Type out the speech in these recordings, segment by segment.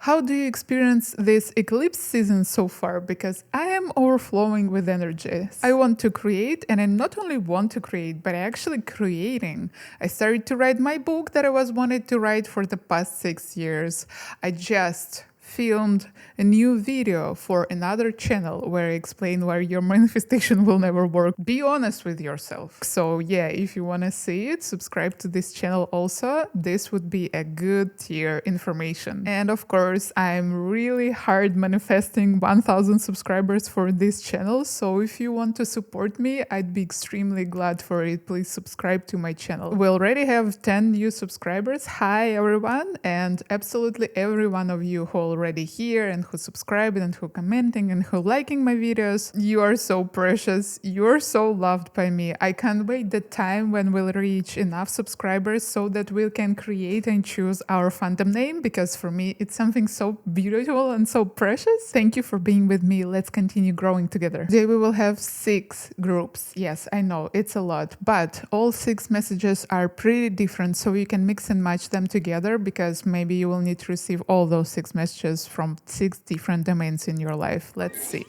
How do you experience this eclipse season so far? Because I am overflowing with energy. I want to create, and I not only want to create, but I actually creating. I started to write my book that I was wanted to write for the past 6 years. I just filmed a new video for another channel where I explain why your manifestation will never work. Be honest with yourself. So yeah, if you want to see it, subscribe to this channel also. This would be a good tier information. And of course, I'm really hard manifesting 1000 subscribers for this channel. So if you want to support me, I'd be extremely glad for it. Please subscribe to my channel. We already have 10 new subscribers. Hi everyone, and absolutely every one of you who already here and who subscribed and who commenting and who liking my videos. You are so precious. You're so loved by me. I can't wait the time when we'll reach enough subscribers so that we can create and choose our fandom name, because for me it's something so beautiful and so precious. Thank you for being with me. Let's continue growing together. Today we will have 6 groups. Yes, I know it's a lot, but all 6 messages are pretty different, so you can mix and match them together, because maybe you will need to receive all those 6 messages from 6 different domains in your life. Let's see.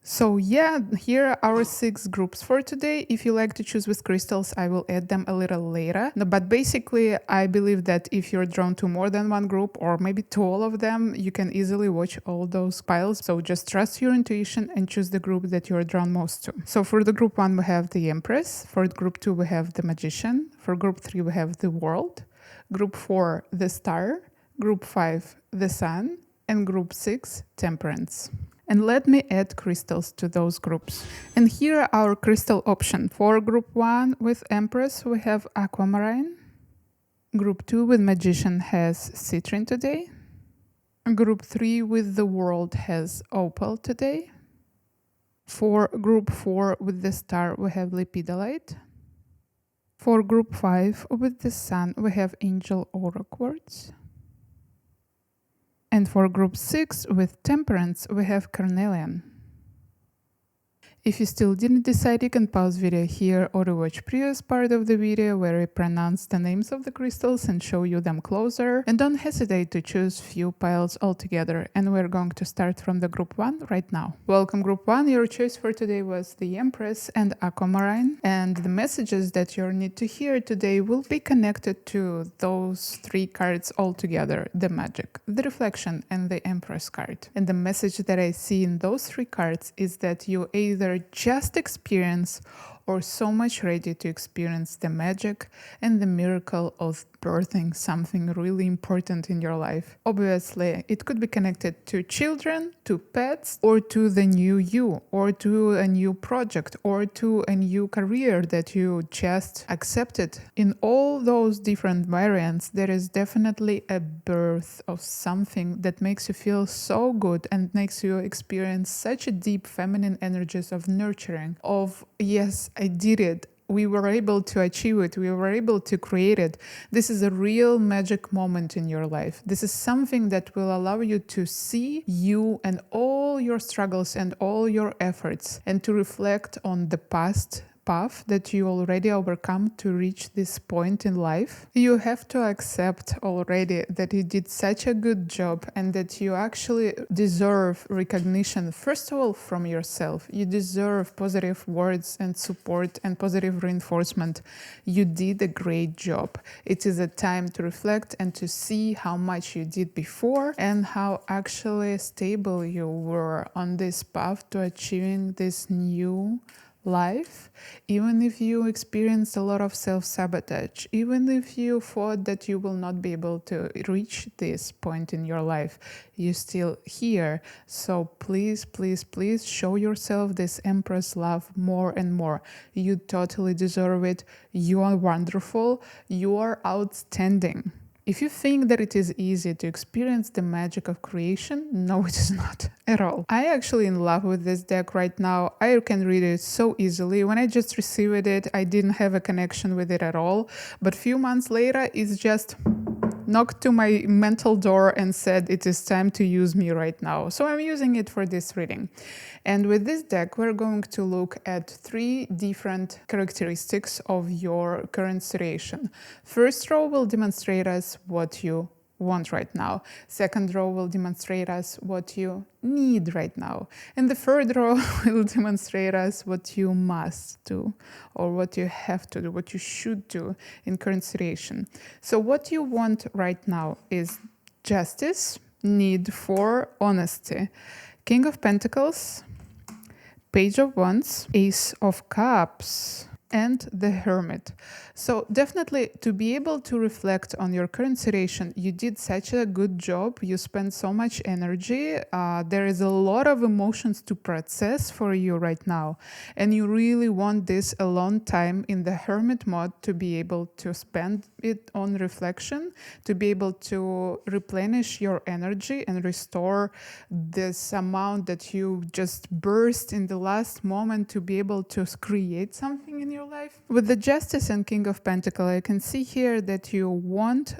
So yeah, here are our 6 groups for today. If you like to choose with crystals, I will add them a little later. No, but basically, I believe that if you're drawn to more than one group, or maybe to all of them, you can easily watch all those piles. So just trust your intuition and choose the group that you're drawn most to. So for the group 1, we have the Empress. For group 2, we have the Magician. For group 3, we have the World. Group 4, the Star. Group 5, the Sun. And group 6, Temperance. And let me add crystals to those groups. And here are our crystal options. For group 1 with Empress, we have aquamarine. Group 2 with Magician has citrine today. Group 3 with the World has opal today. For group 4 with the Star, we have lepidolite. For group 5 with the Sun, we have angel aura quartz. And for group 6 with Temperance, we have carnelian. If you still didn't decide, you can pause video here or rewatch previous part of the video where I pronounce the names of the crystals and show you them closer. And don't hesitate to choose few piles altogether. And we're going to start from the group 1 right now. Welcome group 1. Your choice for today was the Empress and Aquamarine. And the messages that you need to hear today will be connected to those 3 cards altogether: the Magic, the Reflection, and the Empress card. And the message that I see in those 3 cards is that you either just experience or so much ready to experience the magic and the miracle of birthing something really important in your life. Obviously, it could be connected to children, to pets, or to the new you, or to a new project, or to a new career that you just accepted. In all those different variants, there is definitely a birth of something that makes you feel so good and makes you experience such a deep feminine energies of nurturing, of yes, I did it. We were able to achieve it. We were able to create it. This is a real magic moment in your life. This is something that will allow you to see you and all your struggles and all your efforts, and to reflect on the past path that you already overcome to reach this point in life. You have to accept already that you did such a good job and that you actually deserve recognition, first of all, from yourself. You deserve positive words and support and positive reinforcement. You did a great job. It is a time to reflect and to see how much you did before and how actually stable you were on this path to achieving this new life, even if you experienced a lot of self-sabotage, even if you thought that you will not be able to reach this point in your life, you're still here. So please, please, please show yourself this Empress love more and more. You totally deserve it. You are wonderful. You are outstanding. If you think that it is easy to experience the magic of creation, no, it is not at all. I actually in love with this deck right now. I can read it so easily. When I just received it, I didn't have a connection with it at all. But few months later, it's just knocked to my mental door and said, it is time to use me right now. So I'm using it for this reading. And with this deck, we're going to look at 3 different characteristics of your current situation. First row will demonstrate us what you want right now. Second row will demonstrate us what you need right now. And the third row will demonstrate us what you must do, or what you have to do, what you should do in current situation. So what you want right now is justice, need for honesty, King of Pentacles, Page of Wands, Ace of Cups, and the Hermit. So definitely, to be able to reflect on your current situation, you did such a good job. You spent so much energy. There is a lot of emotions to process for you right now. And you really want this alone time in the Hermit mode to be able to spend it on reflection, to be able to replenish your energy and restore this amount that you just burst in the last moment to be able to create something in your life. With the Justice and King of Pentacles, I can see here that you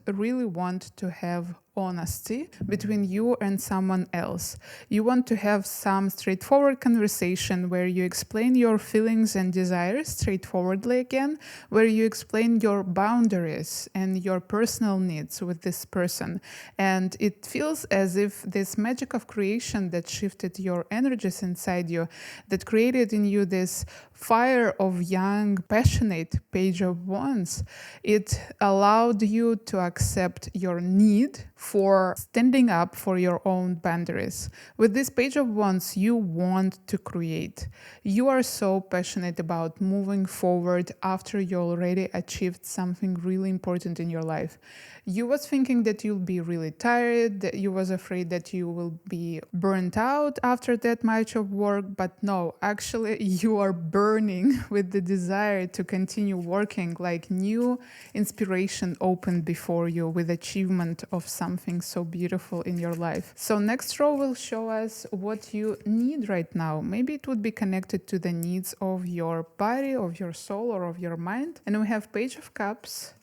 really want to have honesty between you and someone else. You want to have some straightforward conversation where you explain your feelings and desires straightforwardly again, where you explain your boundaries and your personal needs with this person. And it feels as if this magic of creation that shifted your energies inside you, that created in you this fire of young, passionate Page of Wands, it allowed you to accept your need for standing up for your own boundaries. With this Page of Wands, you want to create. You are so passionate about moving forward after you already achieved something really important in your life. You was thinking that you'll be really tired, that you was afraid that you will be burnt out after that much of work, but no, actually you are burning with the desire to continue working, like new inspiration opened before you with achievement of something so beautiful in your life. So next row will show us what you need right now. Maybe it would be connected to the needs of your body, of your soul, or of your mind. And we have Page of Cups,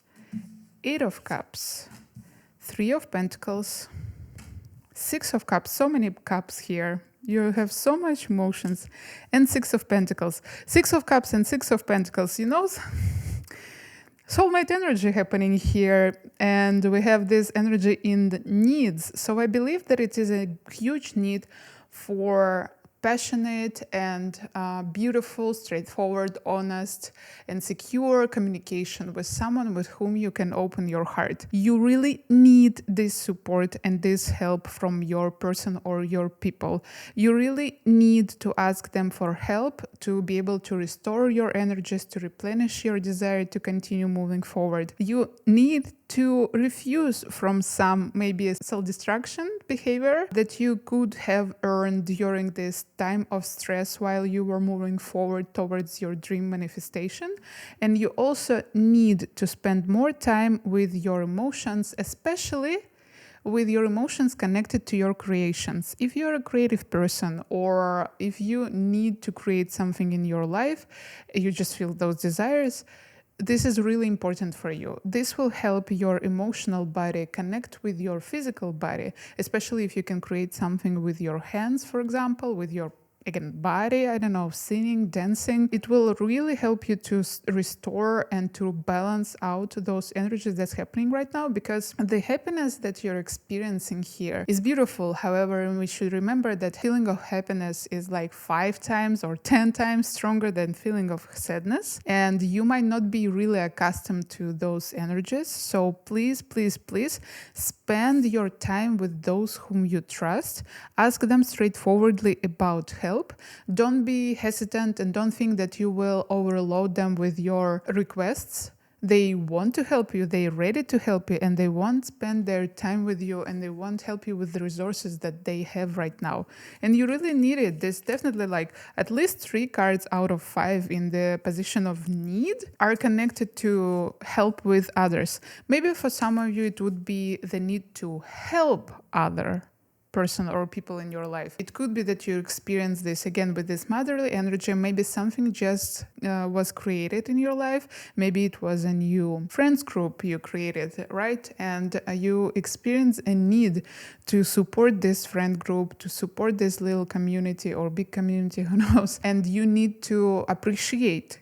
Eight of Cups, Three of Pentacles, Six of Cups, so many cups here. You have so much emotions. And Six of Pentacles. Six of Cups and Six of Pentacles, you know, soulmate energy happening here. And we have this energy in the needs. So I believe that it is a huge need for passionate and beautiful, straightforward, honest, and secure communication with someone with whom you can open your heart. You really need this support and this help from your person or your people. You really need to ask them for help to be able to restore your energies, to replenish your desire to continue moving forward. You need to refuse from some maybe self-destruction behavior that you could have earned during this time of stress while you were moving forward towards your dream manifestation. And you also need to spend more time with your emotions, especially with your emotions connected to your creations. If you're a creative person, or if you need to create something in your life, you just feel those desires, this is really important for you. This will help your emotional body connect with your physical body, especially if you can create something with your hands, for example, with your body, I don't know, singing, dancing. It will really help you to restore and to balance out those energies that's happening right now, because the happiness that you're experiencing here is beautiful. However, we should remember that feeling of happiness is like 5 times or 10 times stronger than feeling of sadness. And you might not be really accustomed to those energies. So please, please, please spend your time with those whom you trust. Ask them straightforwardly about help. Don't be hesitant and don't think that you will overload them with your requests. They want to help you, they're ready to help you, and they want to spend their time with you, and they want to help you with the resources that they have right now. And you really need it. There's definitely like at least 3 cards out of 5 in the position of need are connected to help with others. Maybe for some of you it would be the need to help other person or people in your life. It could be that you experience this again with this motherly energy. Maybe something just was created in your life. Maybe it was a new friends group you created, right? And you experience a need to support this friend group, to support this little community or big community, who knows? And you need to appreciate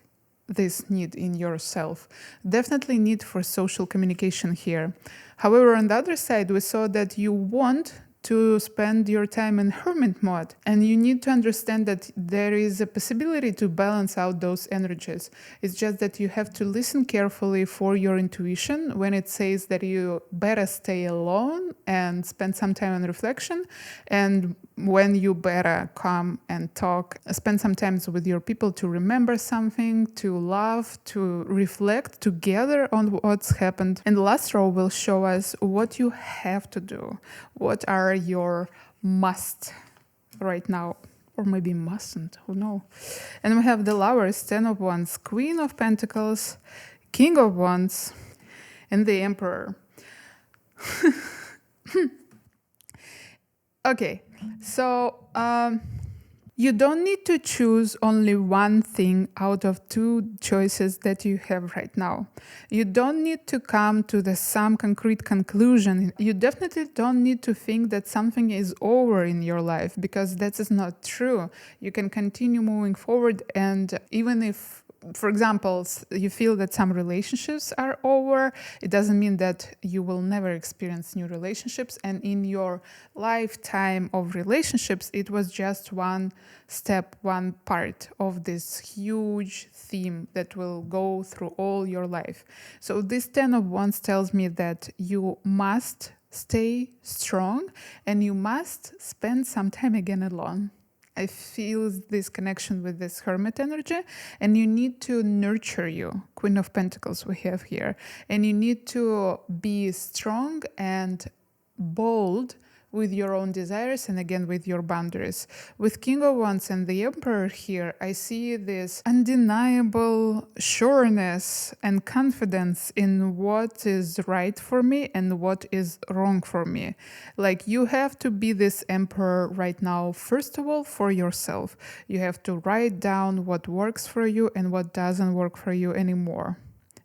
this need in yourself. Definitely need for social communication here. However, on the other side, we saw that you want to spend your time in hermit mode, and you need to understand that there is a possibility to balance out those energies. It's just that you have to listen carefully for your intuition when it says that you better stay alone and spend some time on reflection, and when you better come and talk, spend some time with your people to remember something, to laugh, to reflect together on what's happened. And the last row will show us what you have to do. What are your must right now? Or maybe mustn't, who knows? And we have the Lovers, 10 of Wands, Queen of Pentacles, King of Wands, and the Emperor. Okay, so you don't need to choose only one thing out of two choices that you have right now. You don't need to come to some concrete conclusion. You definitely don't need to think that something is over in your life, because that is not true. You can continue moving forward, and even if, for example, you feel that some relationships are over, it doesn't mean that you will never experience new relationships. And in your lifetime of relationships, it was just one step, one part of this huge theme that will go through all your life. So this 10 of Wands tells me that you must stay strong and you must spend some time again alone. I feel this connection with this hermit energy, and you need to nurture you. Queen of Pentacles we have here. And you need to be strong and bold with your own desires and again with your boundaries. With King of Wands and the Emperor here, I see this undeniable sureness and confidence in what is right for me and what is wrong for me. Like, you have to be this Emperor right now, first of all, for yourself. You have to write down what works for you and what doesn't work for you anymore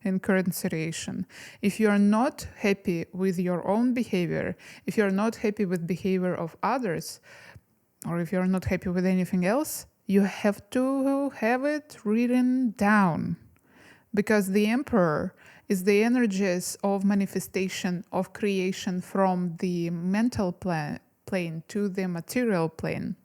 in current situation. If you are not happy with your own behavior, if you are not happy with behavior of others, or if you are not happy with anything else, you have to have it written down. Because the Emperor is the energies of manifestation, of creation from the mental plane to the material plane.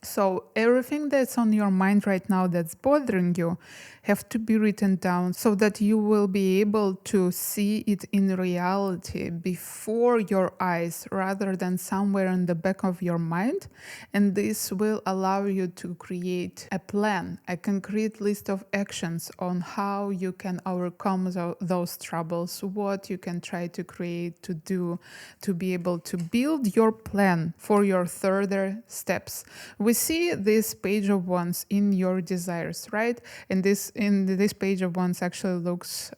So everything that's on your mind right now that's bothering you have to be written down so that you will be able to see it in reality before your eyes rather than somewhere in the back of your mind. And this will allow you to create a plan, a concrete list of actions on how you can overcome those troubles, what you can try to create, to do, to be able to build your plan for your further steps. We see this Page of Wands in your desires, right? And this Page of Wands actually looks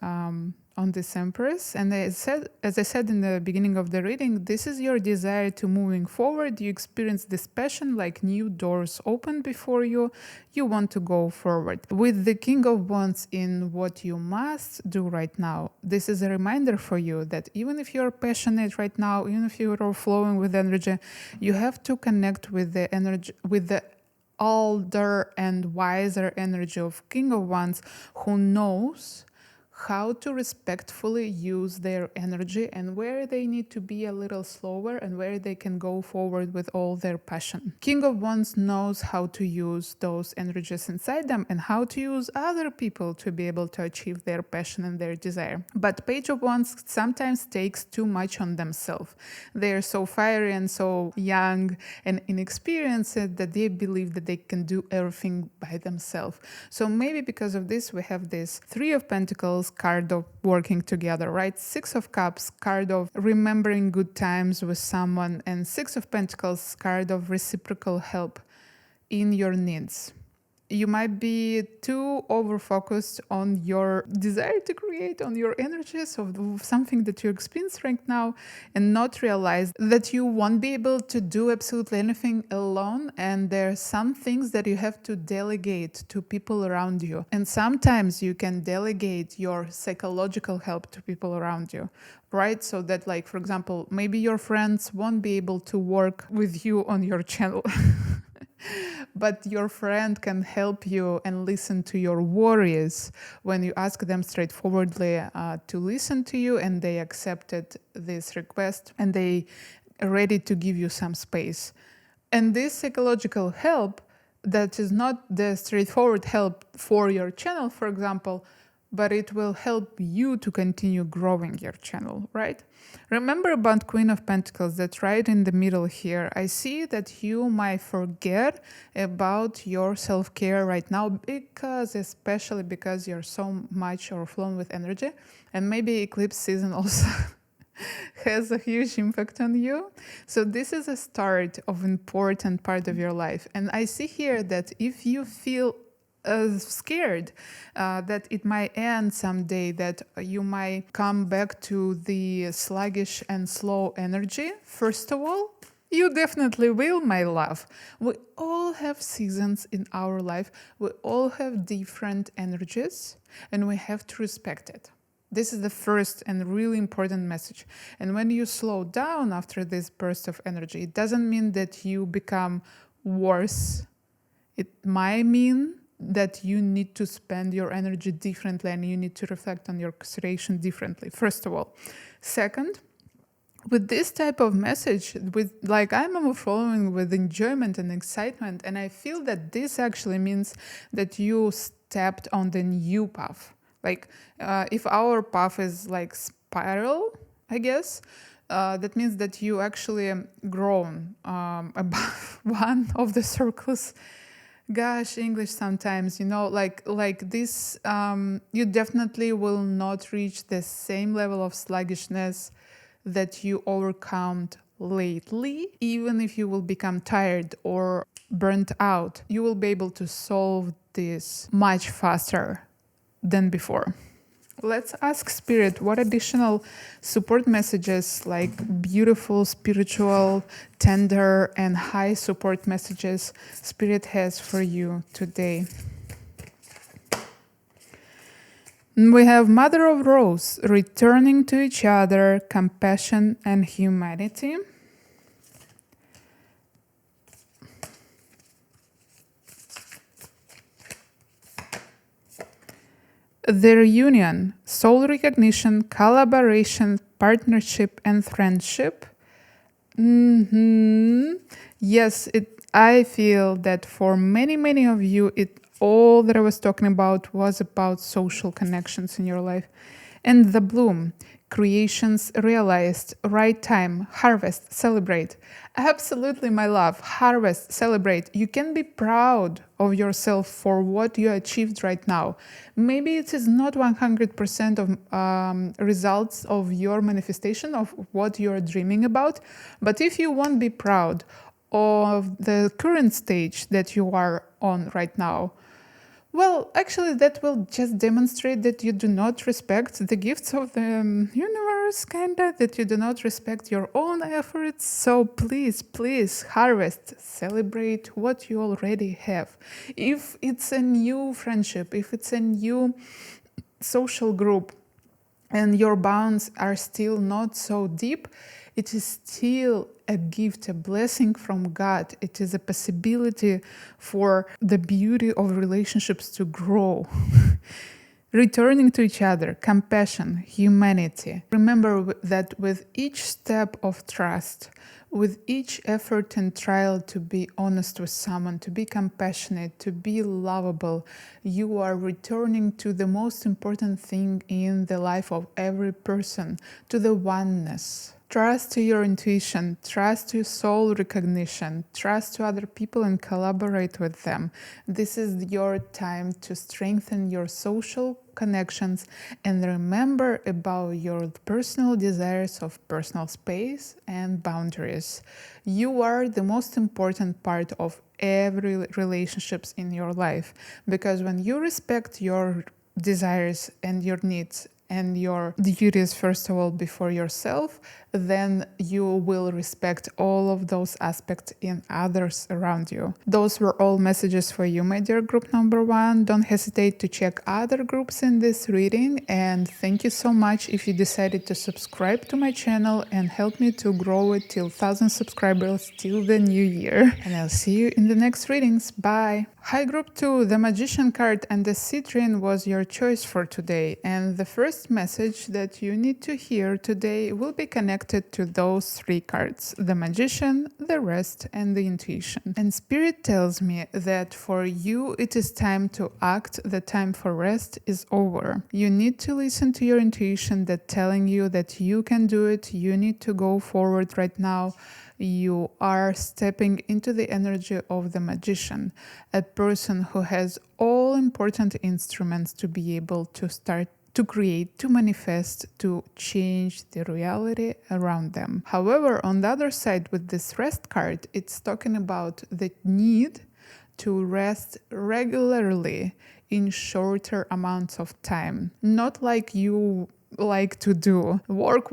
on this Empress. And as I said in the beginning of the reading, this is your desire to moving forward. You experience this passion, like new doors open before you. You want to go forward. With the King of Wands in what you must do right now, this is a reminder for you that even if you're passionate right now, even if you're flowing with energy, you have to connect with the energy, with the older and wiser energy of King of Wands, who knows how to respectfully use their energy and where they need to be a little slower and where they can go forward with all their passion. King of Wands knows how to use those energies inside them and how to use other people to be able to achieve their passion and their desire. But Page of Wands sometimes takes too much on themselves. They're so fiery and so young and inexperienced that they believe that they can do everything by themselves. So maybe because of this, we have this Three of Pentacles card of working together, right? Six of Cups, card of remembering good times with someone, and Six of Pentacles, card of reciprocal help in your needs. You might be too over-focused on your desire to create, on your energies of something that you experience right now, and not realize that you won't be able to do absolutely anything alone. And there are some things that you have to delegate to people around you. And sometimes you can delegate your psychological help to people around you, right? So that, like, for example, maybe your friends won't be able to work with you on your channel. But your friend can help you and listen to your worries when you ask them straightforwardly to listen to you, and they accepted this request and they are ready to give you some space. And this psychological help, that is not the straightforward help for your channel, for example, but it will help you to continue growing your channel, right? Remember about Queen of Pentacles, that's right in the middle here. I see that you might forget about your self-care right now, especially because you're so much overflowing with energy, and maybe eclipse season also has a huge impact on you. So this is a start of important part of your life. And I see here that if you feel scared that it might end someday, that you might come back to the sluggish and slow energy, first of all, you definitely will, my love. We all have seasons in our life. We all have different energies, and we have to respect it. This is the first and really important message. And when you slow down after this burst of energy, it doesn't mean that you become worse. It might mean that you need to spend your energy differently and you need to reflect on your situation differently, first of all. Second, with this type of message, I'm overflowing with enjoyment and excitement, and I feel that this actually means that you stepped on the new path. If our path is like spiral, I guess, that means that you actually grown above one of the circles. Gosh, English sometimes, like this, you definitely will not reach the same level of sluggishness that you overcome lately. Even if you will become tired or burnt out, you will be able to solve this much faster than before. Let's ask Spirit what additional support messages, like beautiful, spiritual, tender, and high support messages Spirit has for you today. We have Mother of Rose, returning to each other, compassion and humanity. The reunion, soul recognition, collaboration, partnership, and friendship. Yes, I feel that for many of you, all that I was talking about was about social connections in your life. And the bloom, creations realized, right time, harvest, celebrate. Absolutely, my love, harvest, celebrate. You can be proud of yourself for what you achieved right now. Maybe it is not 100% of results of your manifestation of what you're dreaming about, but if you won't be proud of the current stage that you are on right now, well, actually, that will just demonstrate that you do not respect the gifts of the universe, that you do not respect your own efforts. So please harvest, celebrate what you already have. If it's a new friendship, if it's a new social group, and your bonds are still not so deep, it is still a gift, a blessing from God. It is a possibility for the beauty of relationships to grow. Returning to each other, compassion, humanity. Remember that with each step of trust, with each effort and trial to be honest with someone, to be compassionate, to be lovable, you are returning to the most important thing in the life of every person, to the oneness. Trust to your intuition, trust to soul recognition, trust to other people and collaborate with them. This is your time to strengthen your social connections and remember about your personal desires of personal space and boundaries. You are the most important part of every relationships in your life, because when you respect your desires and your needs and your duties, first of all, before yourself, then you will respect all of those aspects in others around you. Those were all messages for you, my dear group number 1. Don't hesitate to check other groups in this reading, and thank you so much if you decided to subscribe to my channel and help me to grow it till 1,000 subscribers till the new year. And I'll see you in the next readings. Bye! Hi group 2, the Magician card and the citrine was your choice for today, and the first message that you need to hear today will be connected to those 3 cards: the Magician, the Rest, and the Intuition. And Spirit tells me that for you it is time to act, the time for rest is over. You need to listen to your intuition that telling you that you can do it, you need to go forward right now. You are stepping into the energy of the Magician, a person who has all important instruments to be able to start to create, to manifest, to change the reality around them. However, on the other side with this Rest card, it's talking about the need to rest regularly in shorter amounts of time. Not like you like to do work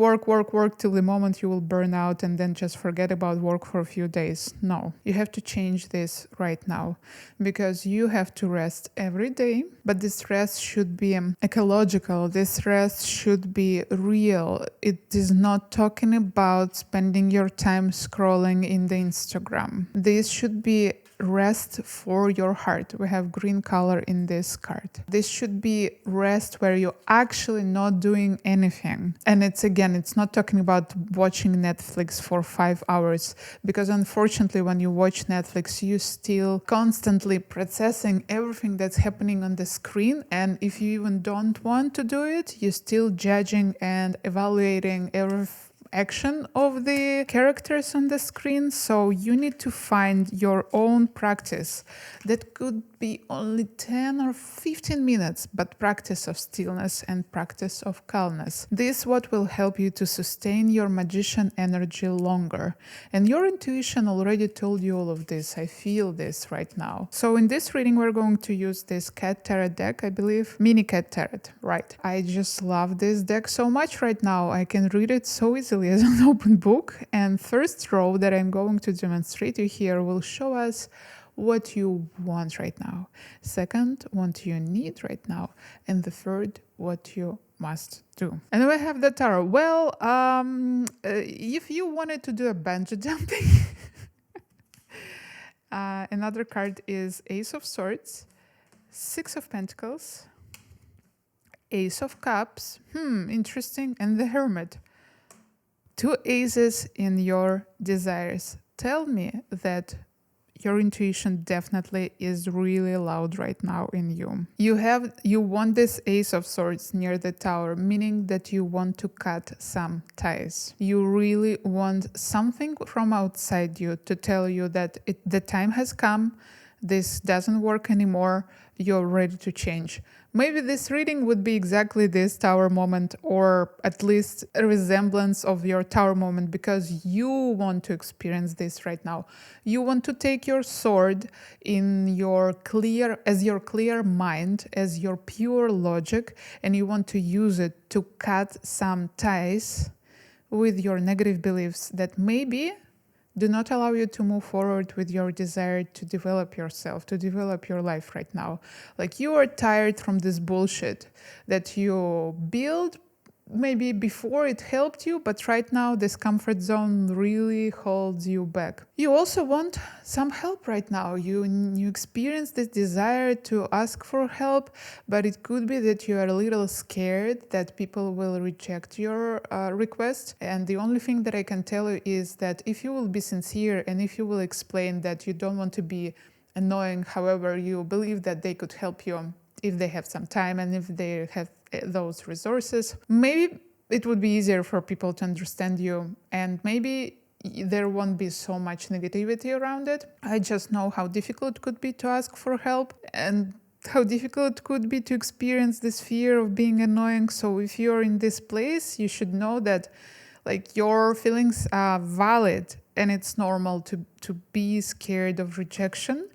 till the moment you will burn out and then just forget about work for a few days. No, you have to change this right now, because you have to rest every day, but this rest should be ecological. This rest should be real. It is not talking about spending your time scrolling in the Instagram. This should be rest for your heart. We have green color in this card. This should be rest where you're actually not doing anything. And it's not talking about watching Netflix for 5 hours, because unfortunately when you watch Netflix, you still constantly processing everything that's happening on the screen. And if you even don't want to do it, you're still judging and evaluating every action of the characters on the screen. So you need to find your own practice that could be only 10 or 15 minutes, but practice of stillness and practice of calmness. This is what will help you to sustain your Magician energy longer. And your intuition already told you all of this. I feel this right now. So in this reading, we're going to use this Cat Tarot deck, I believe. Mini Cat Tarot, right? I just love this deck so much right now. I can read it so easily as an open book. And first row that I'm going to demonstrate you here will show us what you want right now. Second, what you need right now. And the third, what you must do. And we have the tarot. Well, if you wanted to do a bungee jumping, another card is Ace of Swords, Six of Pentacles, Ace of Cups, interesting, and the Hermit. 2 aces in your desires. Tell me that your intuition definitely is really loud right now in you. You want this Ace of Swords near the Tower, meaning that you want to cut some ties. You really want something from outside you to tell you that the time has come, this doesn't work anymore, you're ready to change. Maybe this reading would be exactly this Tower moment, or at least a resemblance of your Tower moment, because you want to experience this right now. You want to take your sword in your clear mind, as your pure logic, and you want to use it to cut some ties with your negative beliefs that maybe do not allow you to move forward with your desire to develop yourself, to develop your life right now. Like, you are tired from this bullshit that you build maybe before it helped you, but right now this comfort zone really holds you back. You also want some help right now. You experience this desire to ask for help, but it could be that you are a little scared that people will reject your request. And the only thing that I can tell you is that if you will be sincere and if you will explain that you don't want to be annoying, however, you believe that they could help you if they have some time and if they have those resources, maybe it would be easier for people to understand you, and maybe there won't be so much negativity around it. I just know how difficult it could be to ask for help and how difficult it could be to experience this fear of being annoying. So if you're in this place, you should know that like your feelings are valid and it's normal to be scared of rejection.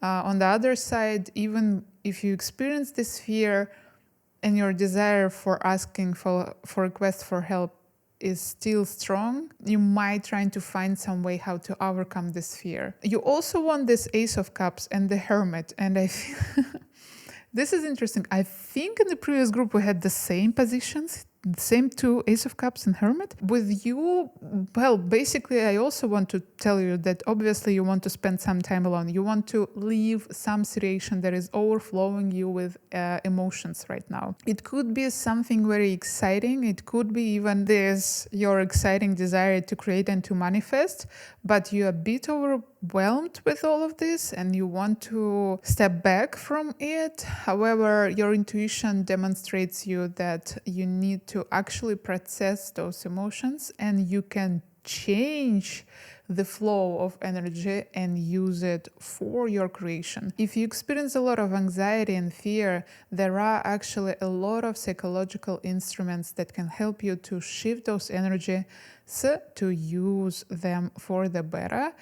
On the other side, even if you experience this fear and your desire for asking for requests for help is still strong, you might try to find some way how to overcome this fear. You also want this Ace of Cups and the Hermit, and I feel this is interesting. I think in the previous group we had the same positions, the same two, Ace of Cups and Hermit. With you, well, basically I also want to tell you that obviously you want to spend some time alone. You want to leave some situation that is overflowing you with emotions right now. It could be something very exciting. It could be even this, your exciting desire to create and to manifest, but you're a bit overwhelmed with all of this and you want to step back from it. However, your intuition demonstrates you that you need to actually process those emotions and you can change the flow of energy and use it for your creation. If you experience a lot of anxiety and fear, there are actually a lot of psychological instruments that can help you to shift those energy to use them for the better.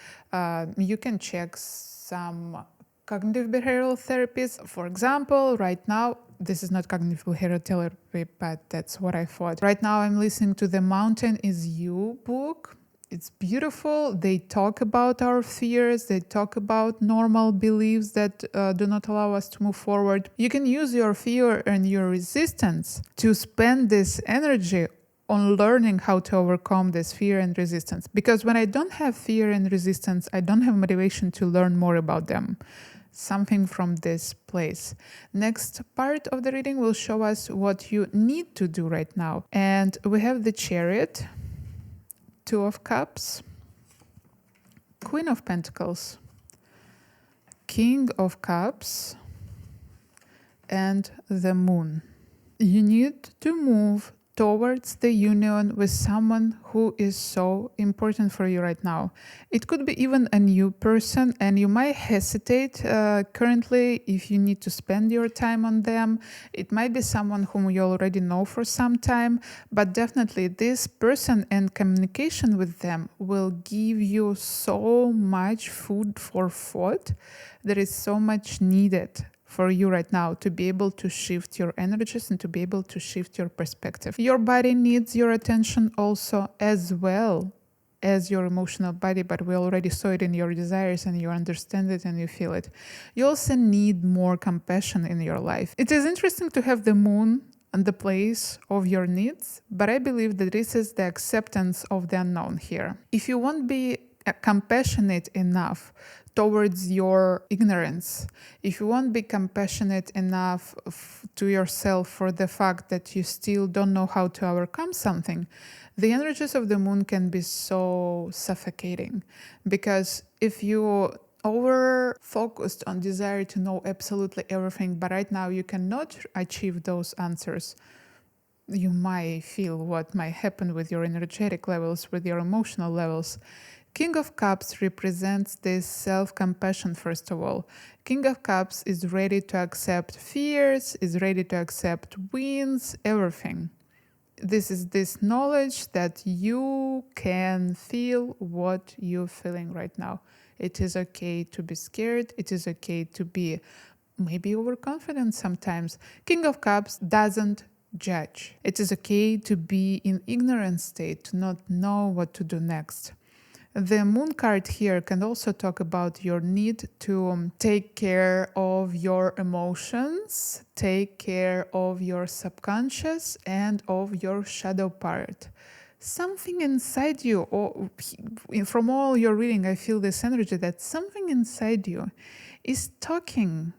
You can check some cognitive behavioral therapies. For example, right now, this is not cognitive behavioral therapy, but that's what I thought. Right now, I'm listening to the Mountain Is You book. It's beautiful. They talk about our fears. They talk about normal beliefs that do not allow us to move forward. You can use your fear and your resistance to spend this energy on learning how to overcome this fear and resistance. Because when I don't have fear and resistance, I don't have motivation to learn more about them. Something from this place. Next part of the reading will show us what you need to do right now. And we have the Chariot, Two of Cups, Queen of Pentacles, King of Cups, and the Moon. You need to move towards the union with someone who is so important for you right now. It could be even a new person, and you might hesitate currently if you need to spend your time on them. It might be someone whom you already know for some time, but definitely this person and communication with them will give you so much food for thought. There is so much needed for you right now to be able to shift your energies and to be able to shift your perspective. Your body needs your attention also, as well as your emotional body, but we already saw it in your desires and you understand it and you feel it. You also need more compassion in your life. It is interesting to have the Moon and the place of your needs, but I believe that this is the acceptance of the unknown here. If you won't be compassionate enough towards your ignorance, if you won't be compassionate enough to yourself for the fact that you still don't know how to overcome something, the energies of the Moon can be so suffocating. Because if you over focused on desire to know absolutely everything, but right now you cannot achieve those answers, you might feel what might happen with your energetic levels, with your emotional levels. King of Cups represents this self-compassion, first of all. King of Cups is ready to accept fears, is ready to accept wins, everything. This is this knowledge that you can feel what you're feeling right now. It is okay to be scared. It is okay to be maybe overconfident sometimes. King of Cups doesn't judge. It is okay to be in ignorant state, to not know what to do next. The Moon card here can also talk about your need to take care of your emotions, take care of your subconscious and of your shadow part. Something inside you, or from all your reading, I feel this energy that something inside you is talking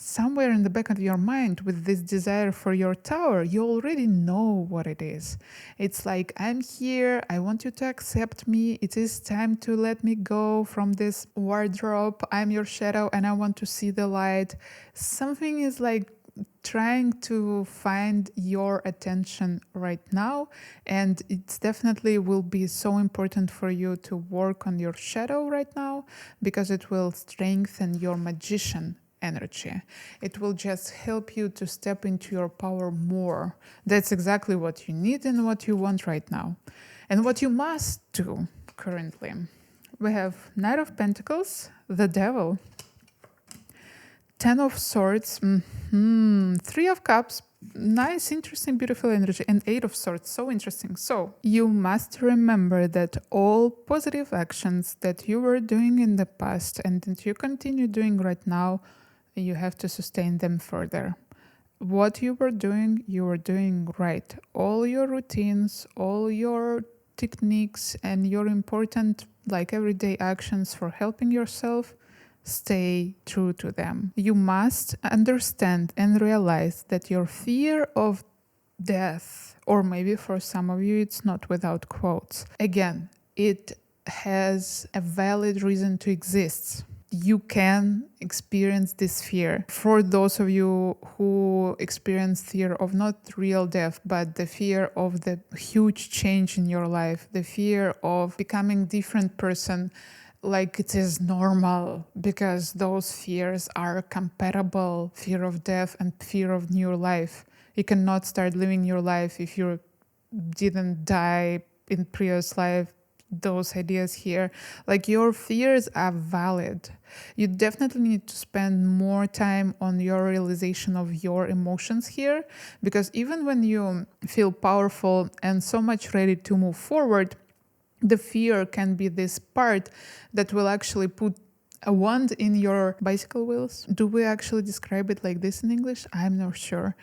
somewhere in the back of your mind with this desire for your tower. You already know what it is. It's like, I'm here, I want you to accept me, it is time to let me go from this wardrobe, I'm your shadow and I want to see the light. Something is like trying to find your attention right now, and it definitely will be so important for you to work on your shadow right now, because it will strengthen your magician energy. It will just help you to step into your power more. That's exactly what you need and what you want right now. And what you must do currently. We have Knight of Pentacles, the Devil, Ten of Swords, Three of Cups, Nice, interesting, beautiful energy. And Eight of Swords, so interesting. So you must remember that all positive actions that you were doing in the past and that you continue doing right now, you have to sustain them further. What you were doing right. All your routines, all your techniques, and your important, like, everyday actions for helping yourself, stay true to them. You must understand and realize that your fear of death, or maybe for some of you it's not without quotes, again, it has a valid reason to exist. You can experience this fear. For those of you who experience fear of not real death, but the fear of the huge change in your life, the fear of becoming different person, like it is normal, because those fears are compatible, fear of death and fear of new life. You cannot start living your life if you didn't die in previous life. Those ideas here, like, your fears are valid. You definitely need to spend more time on your realization of your emotions here, because even when you feel powerful and so much ready to move forward, the fear can be this part that will actually put a wand in your bicycle wheels. Do we actually describe it like this in English? I'm not sure.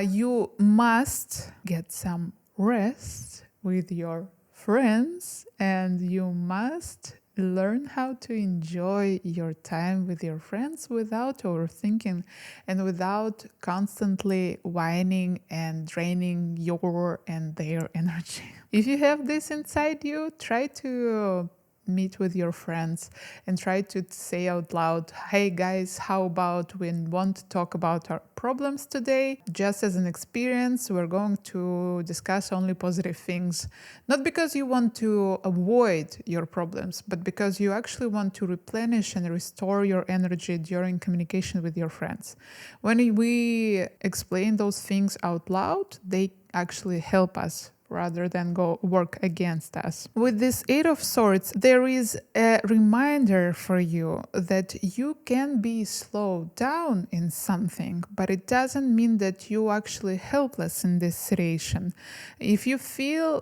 You must get some rest with your friends, and you must learn how to enjoy your time with your friends without overthinking and without constantly whining and draining your and their energy. If you have this inside you, try to meet with your friends and try to say out loud, hey guys, how about we want to talk about our problems today? Just as an experience, we're going to discuss only positive things. Not because you want to avoid your problems, but because you actually want to replenish and restore your energy during communication with your friends. When we explain those things out loud, they actually help us rather than go work against us. With this Eight of Swords, there is a reminder for you that you can be slowed down in something, but it doesn't mean that you actually helpless in this situation. If you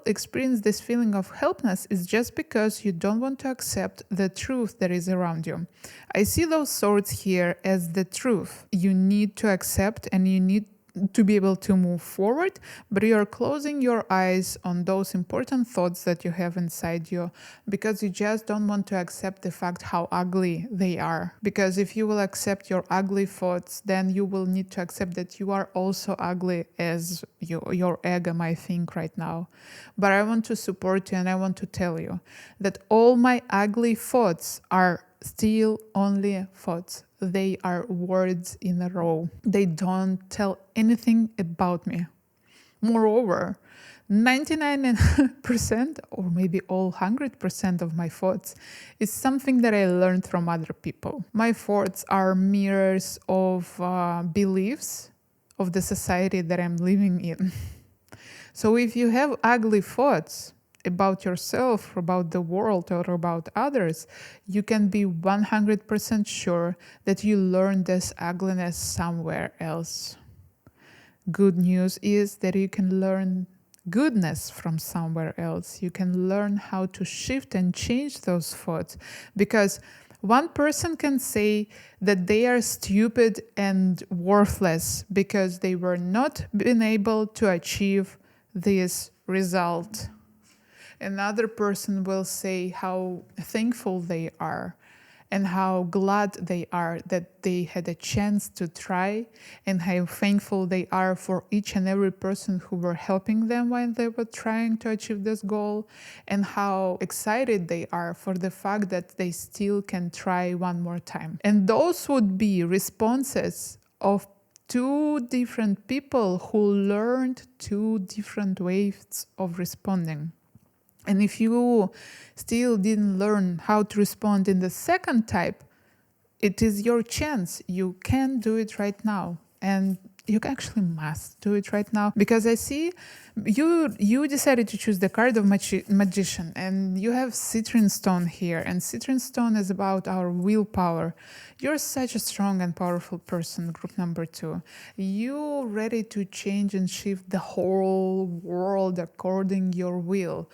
experience this feeling of helplessness, it's just because you don't want to accept the truth that is around you. I see those swords here as the truth you need to accept, and you need to be able to move forward, but you are closing your eyes on those important thoughts that you have inside you because you just don't want to accept the fact how ugly they are. Because if you will accept your ugly thoughts, then you will need to accept that you are also ugly as your ego might think right now. But I want to support you, and I want to tell you that all my ugly thoughts are still only thoughts. They are words in a row. They don't tell anything about me. Moreover, 99% or maybe all 100% of my thoughts is something that I learned from other people. My thoughts are mirrors of beliefs of the society that I'm living in. So if you have ugly thoughts about yourself, about the world, or about others, you can be 100% sure that you learned this ugliness somewhere else. Good news is that you can learn goodness from somewhere else. You can learn how to shift and change those thoughts, because one person can say that they are stupid and worthless because they were not been able to achieve this result. Another person will say how thankful they are and how glad they are that they had a chance to try, and how thankful they are for each and every person who were helping them when they were trying to achieve this goal, and how excited they are for the fact that they still can try one more time. And those would be responses of two different people who learned two different ways of responding. And if you still didn't learn how to respond in the second type, it is your chance. You can do it right now. And You actually must do it right now, because I see you decided to choose the card of magician, and you have citrine stone here, and citrine stone is about our willpower. You're such a strong and powerful person, group number 2. You ready to change and shift the whole world according your will.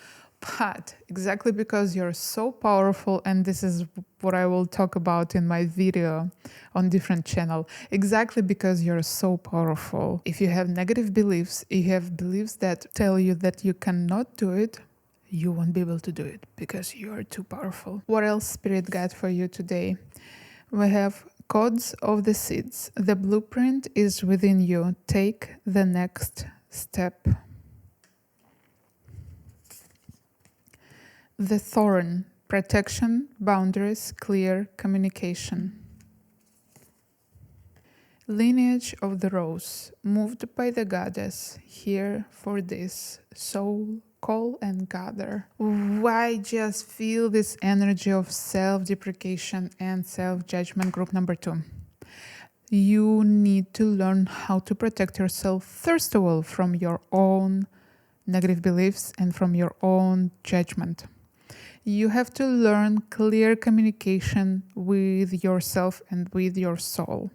But exactly because you're so powerful, and this is what I will talk about in my video on different channel, exactly because you're so powerful. If you have negative beliefs, you have beliefs that tell you that you cannot do it, you won't be able to do it because you are too powerful. What else Spirit got for you today? We have codes of the seeds. The blueprint is within you. Take the next step. The thorn, protection, boundaries, clear communication. Lineage of the rose, moved by the goddess, here for this, soul, call and gather. Why just feel this energy of self-deprecation and self-judgment, group number 2? You need to learn how to protect yourself, first of all, from your own negative beliefs and from your own judgment. You have to learn clear communication with yourself and with your soul.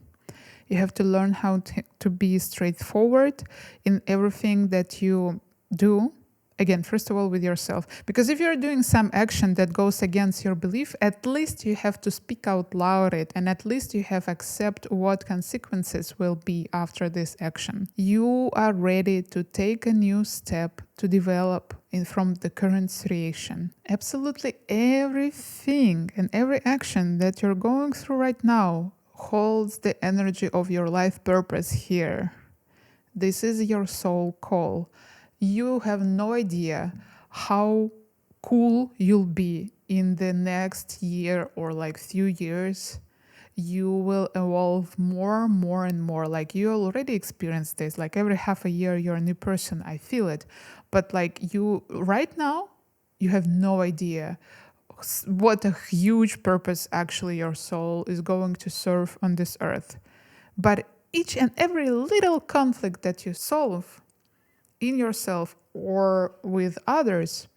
You have to learn how to be straightforward in everything that you do. Again, first of all, with yourself. Because if you're doing some action that goes against your belief, at least you have to speak out loud it, and at least you have accept what consequences will be after this action. You are ready to take a new step to develop from the current situation. Absolutely everything and every action that you're going through right now holds the energy of your life purpose here. This is your soul call. You have no idea how cool you'll be in the next year or like few years. You will evolve more and more. Like you already experienced this. Like every half a year, you're a new person. I feel it. But like you right now, you have no idea what a huge purpose actually your soul is going to serve on this earth. But each and every little conflict that you solve in yourself or with others,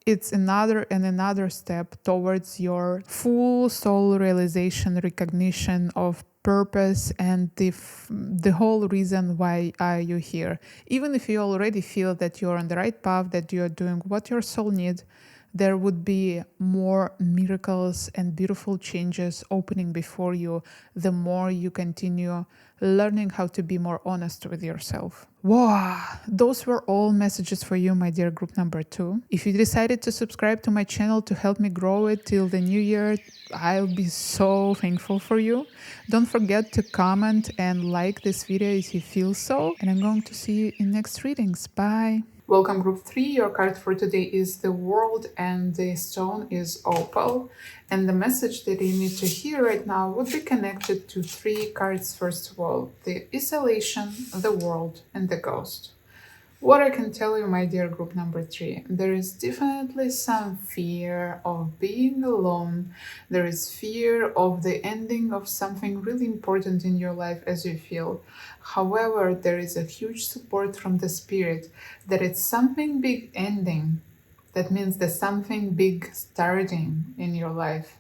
it's another step towards your full soul realization, recognition of purpose and the whole reason why are you here. Even if you already feel that you're on the right path, that you're doing what your soul needs, there would be more miracles and beautiful changes opening before you the more you continue learning how to be more honest with yourself. Wow, those were all messages for you, my dear group number 2. If you decided to subscribe to my channel to help me grow it till the new year, I'll be so thankful for you. Don't forget to comment and like this video if you feel so. And I'm going to see you in next readings. Bye. Welcome group 3. Your card for today is the world and the stone is opal. And the message that you need to hear right now would be connected to 3 cards. First of all, the isolation, the world, and the ghost. What I can tell you, my dear group number 3, there is definitely some fear of being alone. There is fear of the ending of something really important in your life as you feel. However, there is a huge support from the spirit that it's something big ending. That means there's something big starting in your life.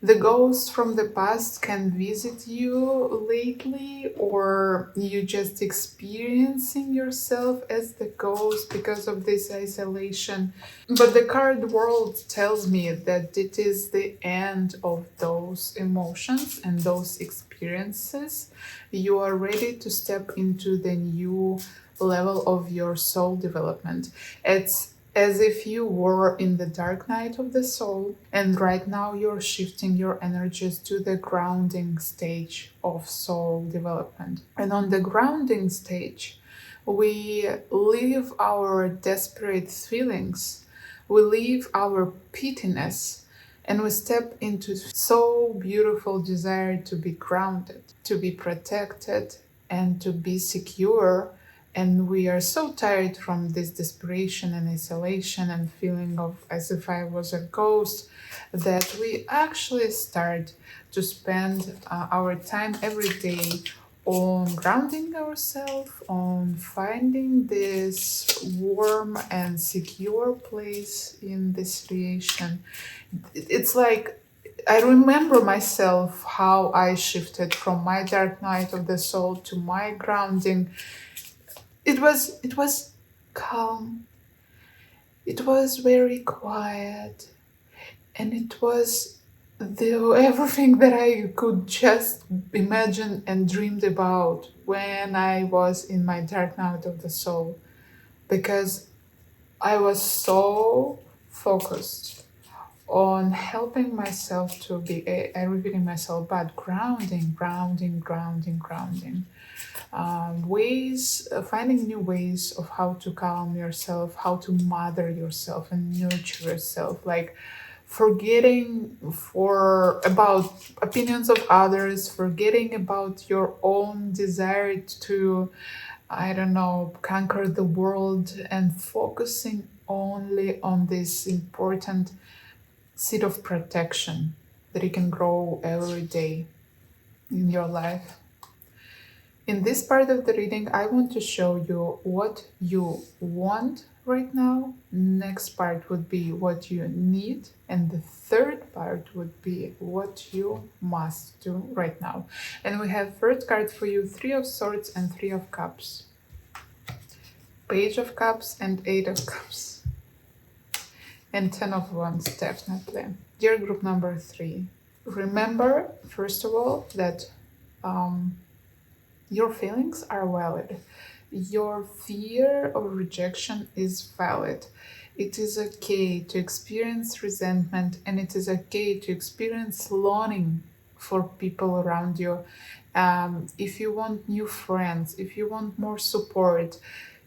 The ghosts from the past can visit you lately, or you just experiencing yourself as the ghost because of this isolation. But the card world tells me that it is the end of those emotions and those experiences. You are ready to step into the new level of your soul development. It's as if you were in the dark night of the soul, and right now you're shifting your energies to the grounding stage of soul development. And on the grounding stage, we leave our desperate feelings, we leave our pettiness, and we step into so beautiful desire to be grounded, to be protected, and to be secure. And we are so tired from this desperation and isolation and feeling of as if I was a ghost, that we actually start to spend our time every day on grounding ourselves, on finding this warm and secure place in this creation. It's like I remember myself how I shifted from my dark night of the soul to my grounding. It was calm. It was very quiet, and it was everything that I could just imagine and dreamed about when I was in my dark night of the soul, because I was so focused on helping myself to be repeating myself, but grounding, ways, finding new ways of how to calm yourself, how to mother yourself and nurture yourself, like forgetting for about opinions of others, forgetting about your own desire to, I don't know, conquer the world, and focusing only on this important seed of protection that you can grow every day in your life. In this part of the reading, I want to show you what you want right now. Next part would be what you need. And the third part would be what you must do right now. And we have third card for you, Three of Swords and Three of Cups. Page of Cups and Eight of Cups. And Ten of Wands, definitely. Dear group number 3, remember, first of all, that your feelings are valid. Your fear of rejection is valid. It is okay to experience resentment, and it is okay to experience longing for people around you. If you want new friends, if you want more support,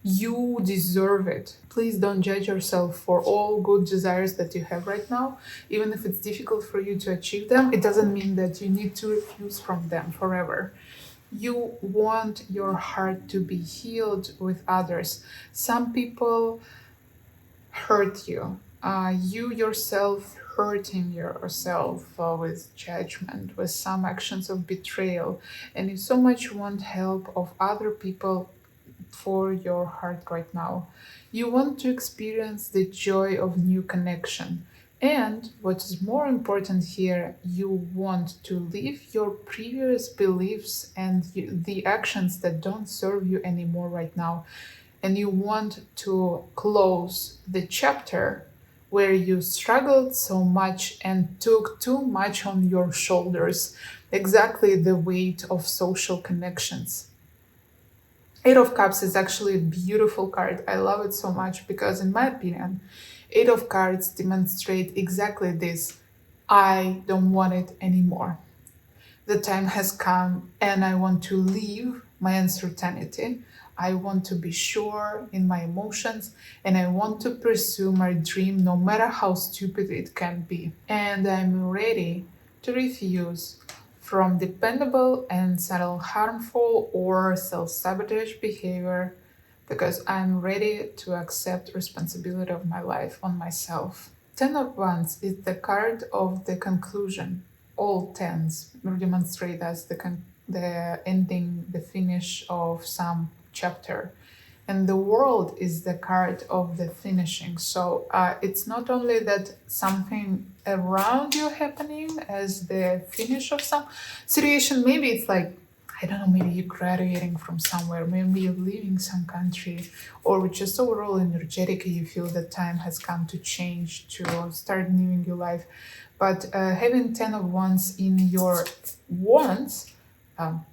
you deserve it. Please don't judge yourself for all good desires that you have right now. Even if it's difficult for you to achieve them, it doesn't mean that you need to refuse from them forever. You want your heart to be healed with others. Some people hurt you. You yourself hurting yourself with judgment, with some actions of betrayal, and you so much want help of other people for your heart right now. You want to experience the joy of new connection. And what is more important here, you want to leave your previous beliefs and the actions that don't serve you anymore right now. And you want to close the chapter where you struggled so much and took too much on your shoulders, exactly the weight of social connections. Eight of Cups is actually a beautiful card. I love it so much because, in my opinion, Eight of Cards demonstrate exactly this. I don't want it anymore. The time has come and I want to leave my uncertainty. I want to be sure in my emotions, and I want to pursue my dream no matter how stupid it can be. And I'm ready to refuse from dependable and subtle harmful or self-sabotage behavior, because I'm ready to accept responsibility of my life on myself. Ten of Wands is the card of the conclusion. All tens demonstrate as the ending, the finish of some chapter. And the world is the card of the finishing. So it's not only that something around you happening as the finish of some situation. Maybe it's like, I don't know, maybe you're graduating from somewhere, maybe you're leaving some country, or just overall energetically you feel that time has come to change, to start new in your life. But having 10 of Wands in your wants,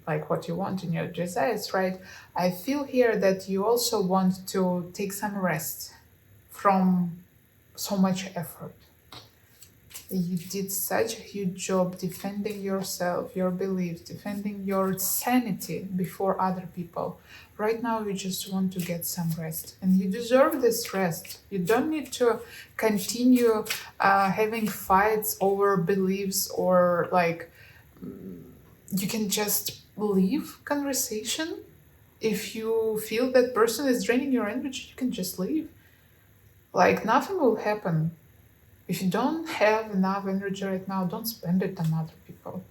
like what you want in your desires, right? I feel here that you also want to take some rest from so much effort. You did such a huge job defending yourself, your beliefs, defending your sanity before other people. Right now, you just want to get some rest, and you deserve this rest. You don't need to continue having fights over beliefs, or like you can just leave conversation. If you feel that person is draining your energy, you can just leave. Like nothing will happen. If you don't have enough energy right now, don't spend it on other people.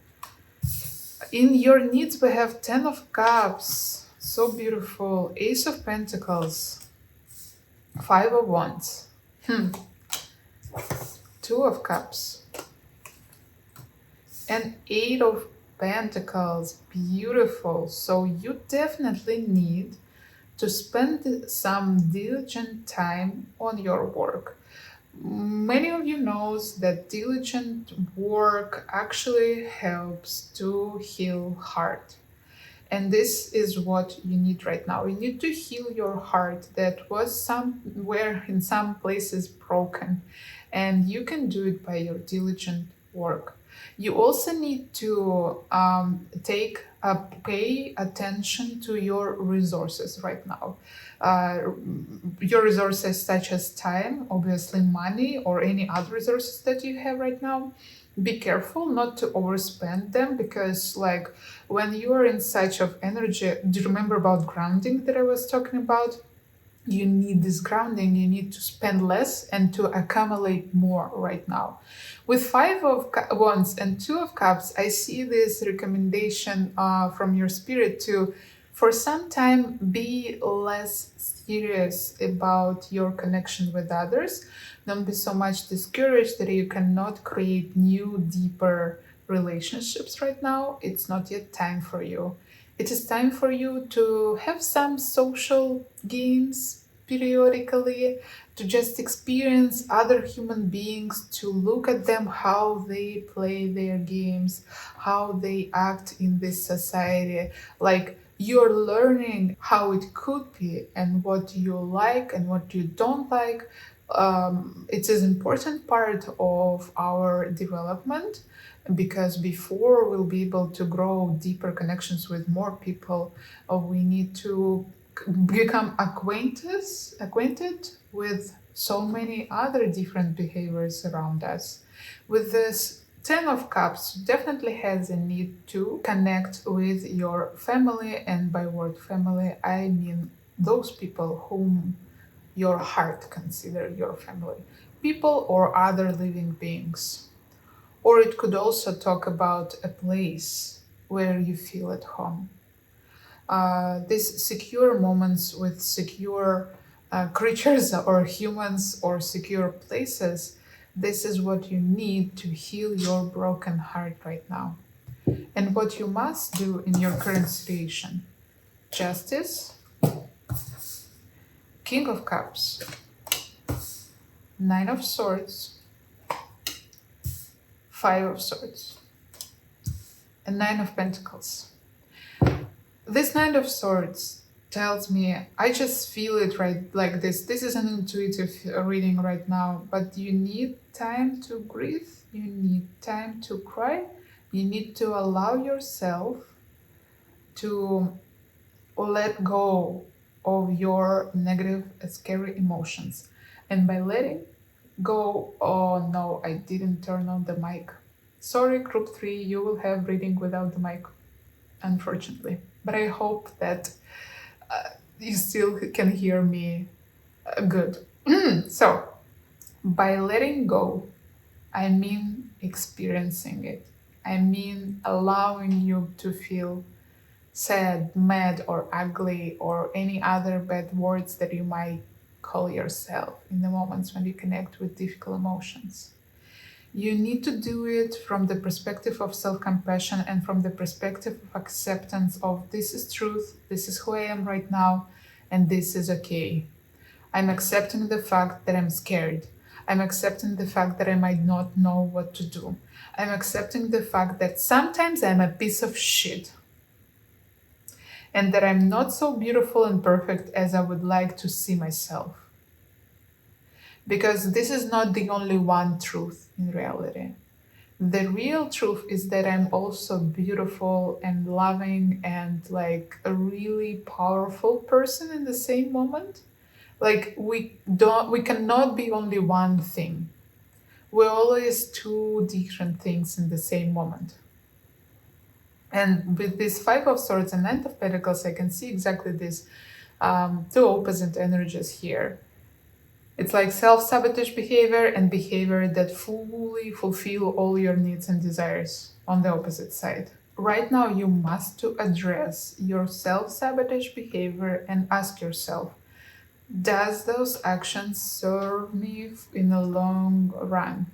In your needs, we have 10 of Cups. So beautiful. Ace of Pentacles. 5 of Wands. 2 of Cups. And 8 of Pentacles. Beautiful. So you definitely need to spend some diligent time on your work. Many of you knows that diligent work actually helps to heal heart. And this is what you need right now. You need to heal your heart that was somewhere in some places broken. And you can do it by your diligent work. You also need to pay attention to your resources right now. Your resources such as time, obviously money, or any other resources that you have right now. Be careful not to overspend them, because like when you are in such of energy, do you remember about grounding that I was talking about? You need this grounding, you need to spend less and to accumulate more right now. With 5 of Wands and 2 of Cups, I see this recommendation from your spirit to, for some time, be less serious about your connection with others. Don't be so much discouraged that you cannot create new, deeper relationships right now. It's not yet time for you. It is time for you to have some social games periodically, to just experience other human beings, to look at them, how they play their games, how they act in this society. Like, you're learning how it could be and what you like and what you don't like. It's an important part of our development, because before we'll be able to grow deeper connections with more people, we need to become acquainted with so many other different behaviors around us. With this 10 of Cups, definitely has a need to connect with your family, and by word family I mean those people whom your heart consider your family, people or other living beings. Or it could also talk about a place where you feel at home. These secure moments with secure creatures or humans or secure places, this is what you need to heal your broken heart right now. And what you must do in your current situation: Justice, King of Cups, 9 of Swords, 5 of Swords, and 9 of Pentacles. This 9 of Swords tells me, I just feel it right like this. This is an intuitive reading right now, but you need time to grieve, you need time to cry, you need to allow yourself to let go of your negative, scary emotions. And by letting go, oh no, I didn't turn on the mic. Sorry, group 3, you will have reading without the mic, unfortunately. But I hope that you still can hear me good. So, by letting go, I mean experiencing it. I mean allowing you to feel sad, mad, or ugly, or any other bad words that you might call yourself in the moments when you connect with difficult emotions. You need to do it from the perspective of self-compassion and from the perspective of acceptance of, this is truth, this is who I am right now, and this is okay. I'm accepting the fact that I'm scared. I'm accepting the fact that I might not know what to do. I'm accepting the fact that sometimes I'm a piece of shit, and that I'm not so beautiful and perfect as I would like to see myself. Because this is not the only one truth in reality. The real truth is that I'm also beautiful and loving and like a really powerful person in the same moment. Like we cannot be only one thing. We're always two different things in the same moment. And with this 5 of Swords and 9 of Pentacles, I can see exactly this two opposite energies here. It's like self-sabotage behavior and behavior that fully fulfill all your needs and desires on the opposite side. Right now, you must to address your self-sabotage behavior and ask yourself, does those actions serve me in the long run?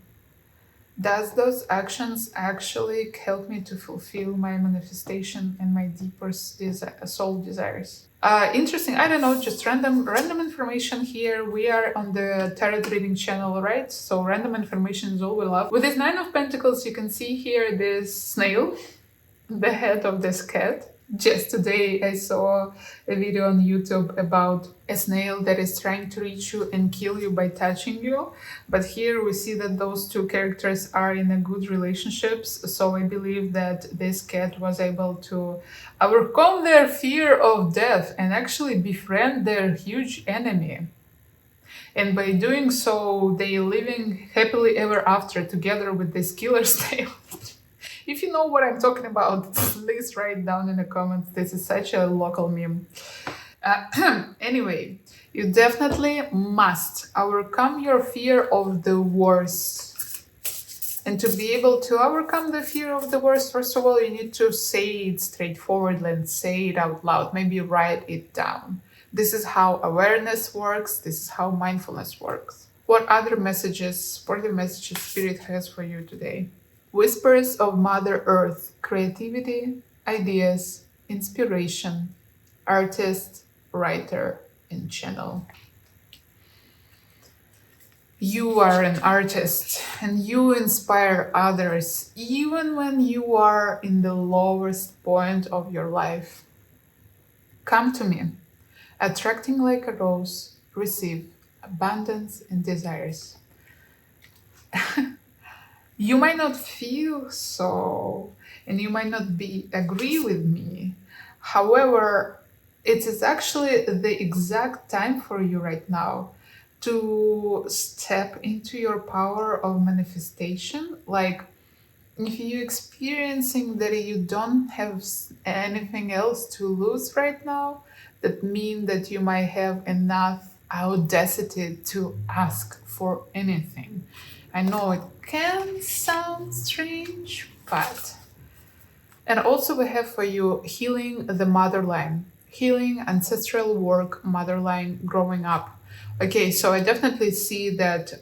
Does those actions actually help me to fulfill my manifestation and my deeper soul desires? Interesting. I don't know, just random information here. We are on the tarot reading channel, right? So random information is all we love. With this Nine of Pentacles, you can see here this snail, the head of this cat. Just today I saw a video on YouTube about a snail that is trying to reach you and kill you by touching you. But here we see that those two characters are in a good relationships. So I believe that this cat was able to overcome their fear of death and actually befriend their huge enemy. And by doing so, they living happily ever after together with this killer snail. If you know what I'm talking about, please write down in the comments. This is such a local meme. Anyway, you definitely must overcome your fear of the worst. And to be able to overcome the fear of the worst, first of all, you need to say it straightforwardly and say it out loud. Maybe write it down. This is how awareness works. This is how mindfulness works. What other messages, supportive messages, Spirit has for you today? Whispers of Mother Earth, creativity, ideas, inspiration, artist, writer, and channel. You are an artist and you inspire others even when you are in the lowest point of your life. Come to me, attracting like a rose, receive abundance and desires. You might not feel so, and you might not agree with me. However, it is actually the exact time for you right now to step into your power of manifestation. Like, if you're experiencing that you don't have anything else to lose right now, that means that you might have enough audacity to ask for anything. I know it can sound strange, but... And also we have for you healing the motherline, healing ancestral work, motherline, growing up. Okay, so I definitely see that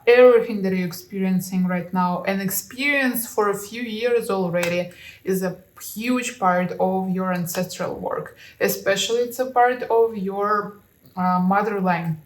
everything that you're experiencing right now and experienced for a few years already is a huge part of your ancestral work. Especially it's a part of your motherline.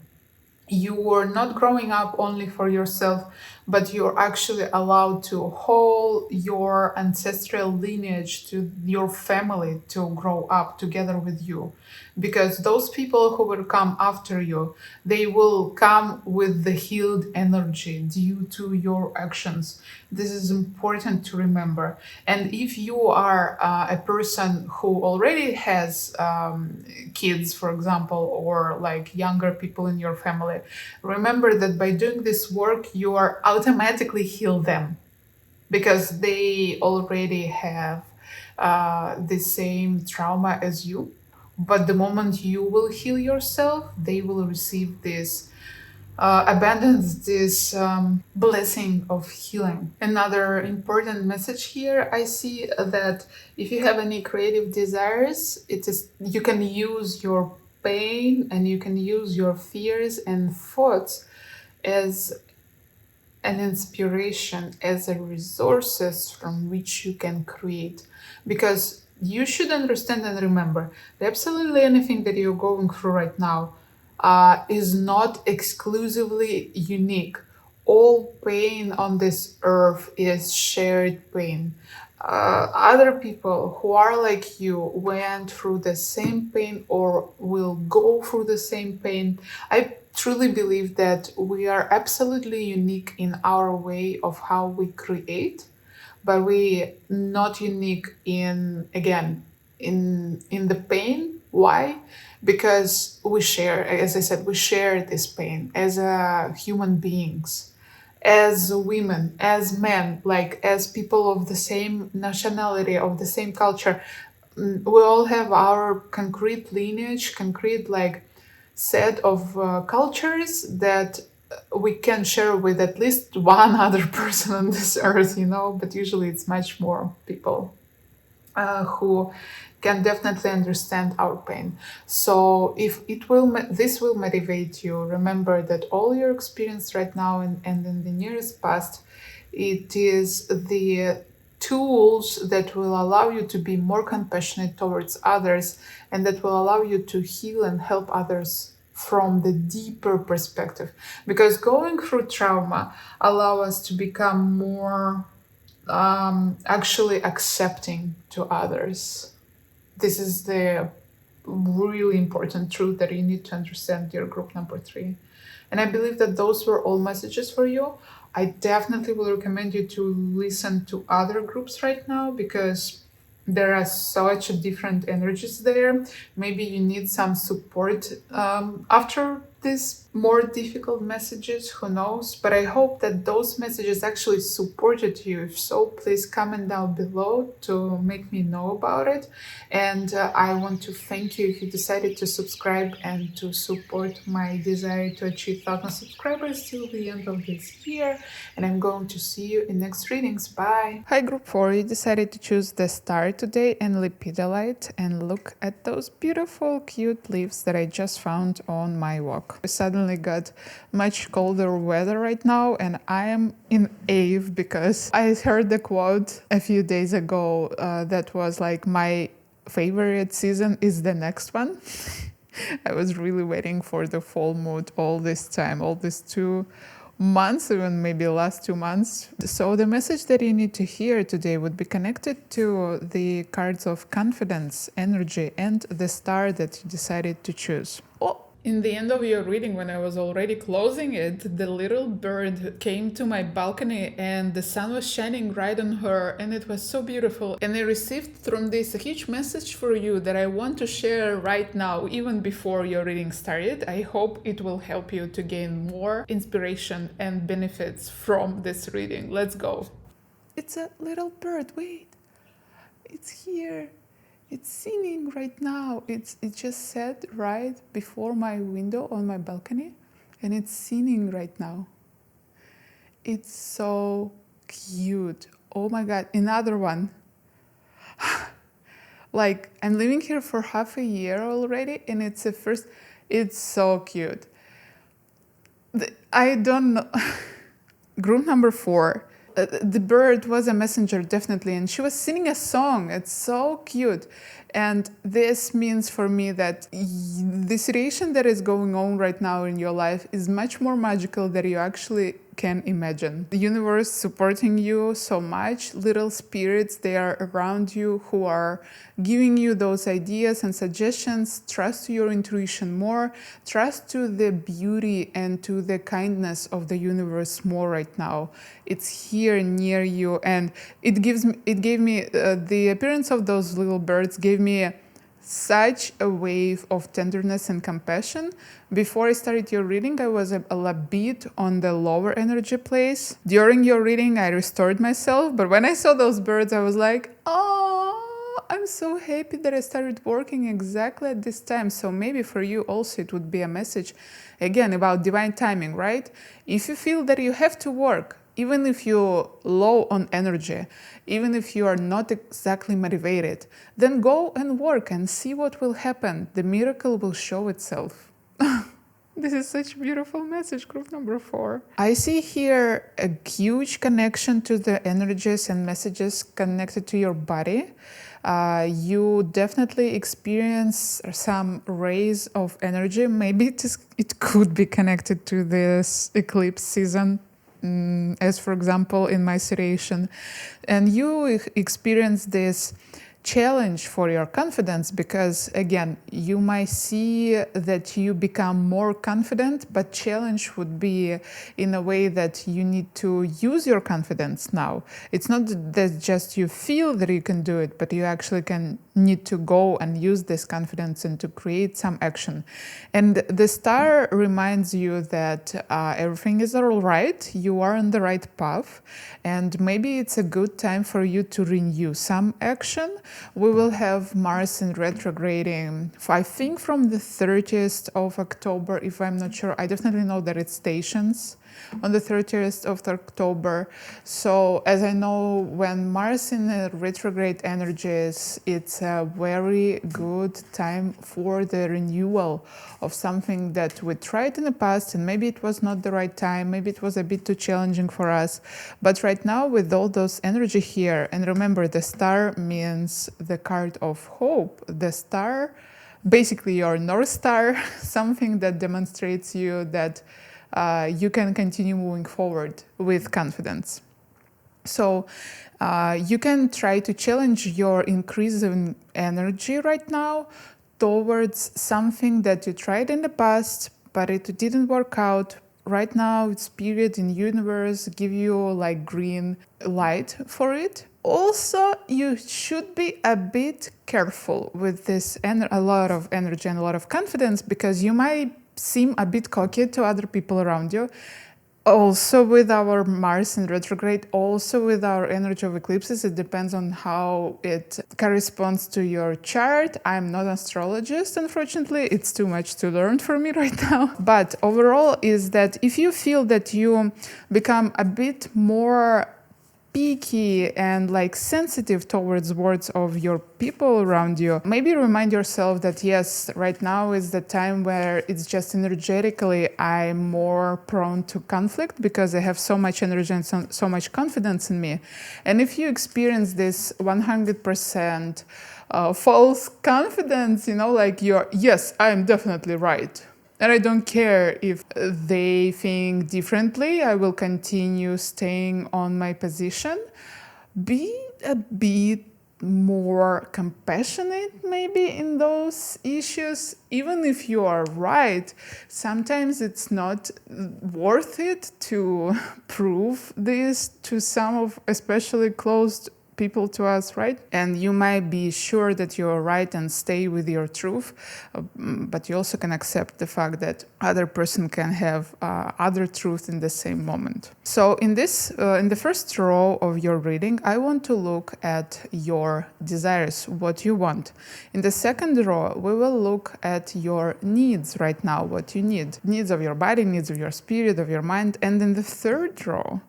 You are not growing up only for yourself, but you're actually allowed to hold your ancestral lineage to your family to grow up together with you. Because those people who will come after you, they will come with the healed energy due to your actions. This is important to remember. And if you are a person who already has kids, for example, or like younger people in your family, remember that by doing this work, you are automatically heal them because they already have the same trauma as you. But the moment you will heal yourself, they will receive this abundance, this blessing of healing. Another important message here, I see that if you have any creative desires, it is you can use your pain and you can use your fears and thoughts as an inspiration, as a resources from which you can create. Because you should understand and remember that absolutely anything that you're going through right now is not exclusively unique. All pain on this earth is shared pain. Other people who are like you went through the same pain or will go through the same pain. I truly believe that we are absolutely unique in our way of how we create, but we not unique in, again, in the pain. Why? Because we share, as I said, we share this pain as human beings, as women, as men, like as people of the same nationality, of the same culture. We all have our concrete lineage, concrete like set of cultures that we can share with at least one other person on this earth, but usually it's much more people. who can definitely understand our pain. So if it will, this will motivate you. Remember that all your experience right now and in the nearest past, it is the tools that will allow you to be more compassionate towards others and that will allow you to heal and help others from the deeper perspective, because going through trauma allow us to become more actually accepting to others. This is the really important truth that you need to understand, dear group number 3. And I believe that those were all messages for you. I definitely will recommend you to listen to other groups right now because there are such different energies there. Maybe you need some support after these more difficult messages, who knows? But I hope that those messages actually supported you. If so, please comment down below to make me know about it. And I want to thank you if you decided to subscribe and to support my desire to achieve 1,000 subscribers till the end of this year. And I'm going to see you in next readings. Bye. Hi, group 4. You decided to choose the star today and lepidolite, and look at those beautiful, cute leaves that I just found on my walk. We suddenly got much colder weather right now, and I am in awe because I heard the quote a few days ago that was like, my favorite season is the next one. I was really waiting for the fall mood all this time, all these 2 months, even maybe last 2 months. So the message that you need to hear today would be connected to the cards of confidence, energy, and the star that you decided to choose. Oh, in the end of your reading, when I was already closing it, the little bird came to my balcony and the sun was shining right on her, and it was so beautiful. And I received from this a huge message for you that I want to share right now, even before your reading started. I hope it will help you to gain more inspiration and benefits from this reading. Let's go. It's a little bird. Wait, it's here. It's singing right now. It just sat right before my window on my balcony, and it's singing right now. It's so cute. Oh my god, another one. Like, I'm living here for half a year already, and it's so cute. I don't know. Group number 4. The bird was a messenger, definitely, and she was singing a song. It's so cute. And this means for me that the situation that is going on right now in your life is much more magical than you actually can imagine. The universe supporting you so much, little spirits, they are around you who are giving you those ideas and suggestions. Trust your intuition more, trust to the beauty and to the kindness of the universe more right now. It's here near you, and it gave me the appearance of those little birds gave me such a wave of tenderness and compassion. Before I started your reading, I was a bit on the lower energy place. During your reading, I restored myself, but when I saw those birds, I was like, oh, I'm so happy that I started working exactly at this time. So maybe for you also it would be a message, again, about divine timing, right? If you feel that you have to work, even if you're low on energy, even if you are not exactly motivated, then go and work and see what will happen. The miracle will show itself. This is such a beautiful message, group number 4. I see here a huge connection to the energies and messages connected to your body. You definitely experience some rays of energy. Maybe it could be connected to this eclipse season. As for example, in my situation, and you experience this challenge for your confidence because, again, you might see that you become more confident, but challenge would be in a way that you need to use your confidence now. It's not that just you feel that you can do it, but you actually need to go and use this confidence and to create some action. And the star reminds you that everything is all right, you are on the right path, and maybe it's a good time for you to renew some action. We will have Mars in retrograding, I think from the 30th of October, if I'm not sure. I definitely know that it stations on the 30th of October. So as I know, when Mars in a retrograde energies, it's a very good time for the renewal of something that we tried in the past, and maybe it was not the right time, maybe it was a bit too challenging for us. But right now, with all those energy here, and remember, the star means the card of hope. The star, basically your North Star, something that demonstrates you that you can continue moving forward with confidence. So you can try to challenge your increase in energy right now towards something that you tried in the past, but it didn't work out. Right now, Spirit in universe give you like green light for it. Also, you should be a bit careful with this and a lot of energy and a lot of confidence, because you might seem a bit cocky to other people around you. Also with our Mars in retrograde, also with our energy of eclipses, it depends on how it corresponds to your chart. I'm not an astrologist, unfortunately. It's too much to learn for me right now. But overall is that if you feel that you become a bit more picky and like sensitive towards words of your people around you, maybe remind yourself that yes, right now is the time where it's just energetically I'm more prone to conflict because I have so much energy and so much confidence in me. And if you experience this 100% false confidence, like yes, I'm definitely right, and I don't care if they think differently, I will continue staying on my position. Be a bit more compassionate maybe in those issues. Even if you are right, sometimes it's not worth it to prove this to some of especially closed people to us, right? And you might be sure that you're right and stay with your truth, but you also can accept the fact that other person can have other truth in the same moment. So in the first row of your reading, I want to look at your desires, what you want. In the second row, we will look at your needs right now, what you need. Needs of your body, needs of your spirit, of your mind. And in the third row,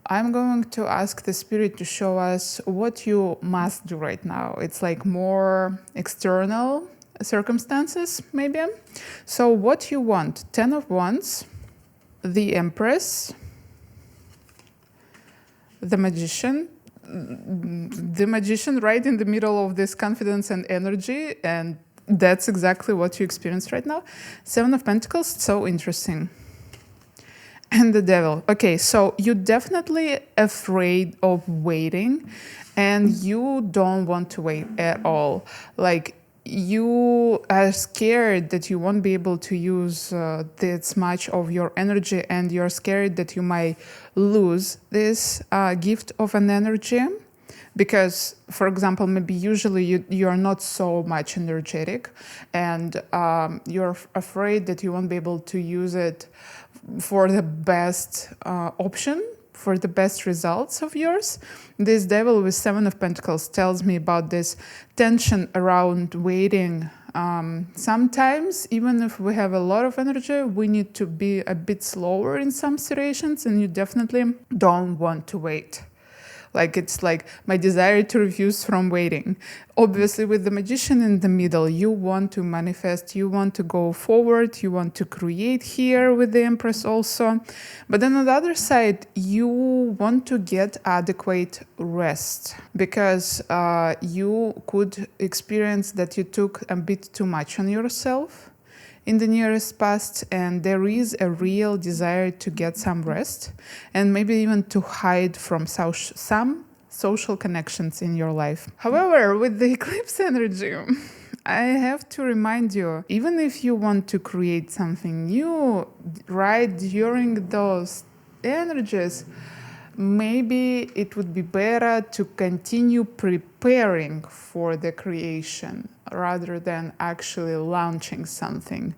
I'm going to ask the spirit to show us what you must do right now. It's like more external circumstances, maybe. So what you want: 10 of Wands, the Empress, the Magician. The Magician right in the middle of this confidence and energy, and that's exactly what you experience right now. 7 of Pentacles, so interesting. And the Devil. Okay, so you're definitely afraid of waiting, and you don't want to wait at all. Like, you are scared that you won't be able to use this much of your energy, and you're scared that you might lose this gift of an energy. Because, for example, maybe usually you are not so much energetic, and you're afraid that you won't be able to use it for the best option, for the best results of yours. This Devil with 7 of Pentacles tells me about this tension around waiting. Sometimes, even if we have a lot of energy, we need to be a bit slower in some situations, and you definitely don't want to wait. Like, it's like my desire to refuse from waiting. Obviously, with the Magician in the middle, you want to manifest, you want to go forward, you want to create here with the Empress also. But then on the other side, you want to get adequate rest, because you could experience that you took a bit too much on yourself in the nearest past, and there is a real desire to get some rest and maybe even to hide from some social connections in your life. However, with the eclipse energy, I have to remind you, even if you want to create something new right during those energies, maybe it would be better to continue preparing for the creation rather than actually launching something.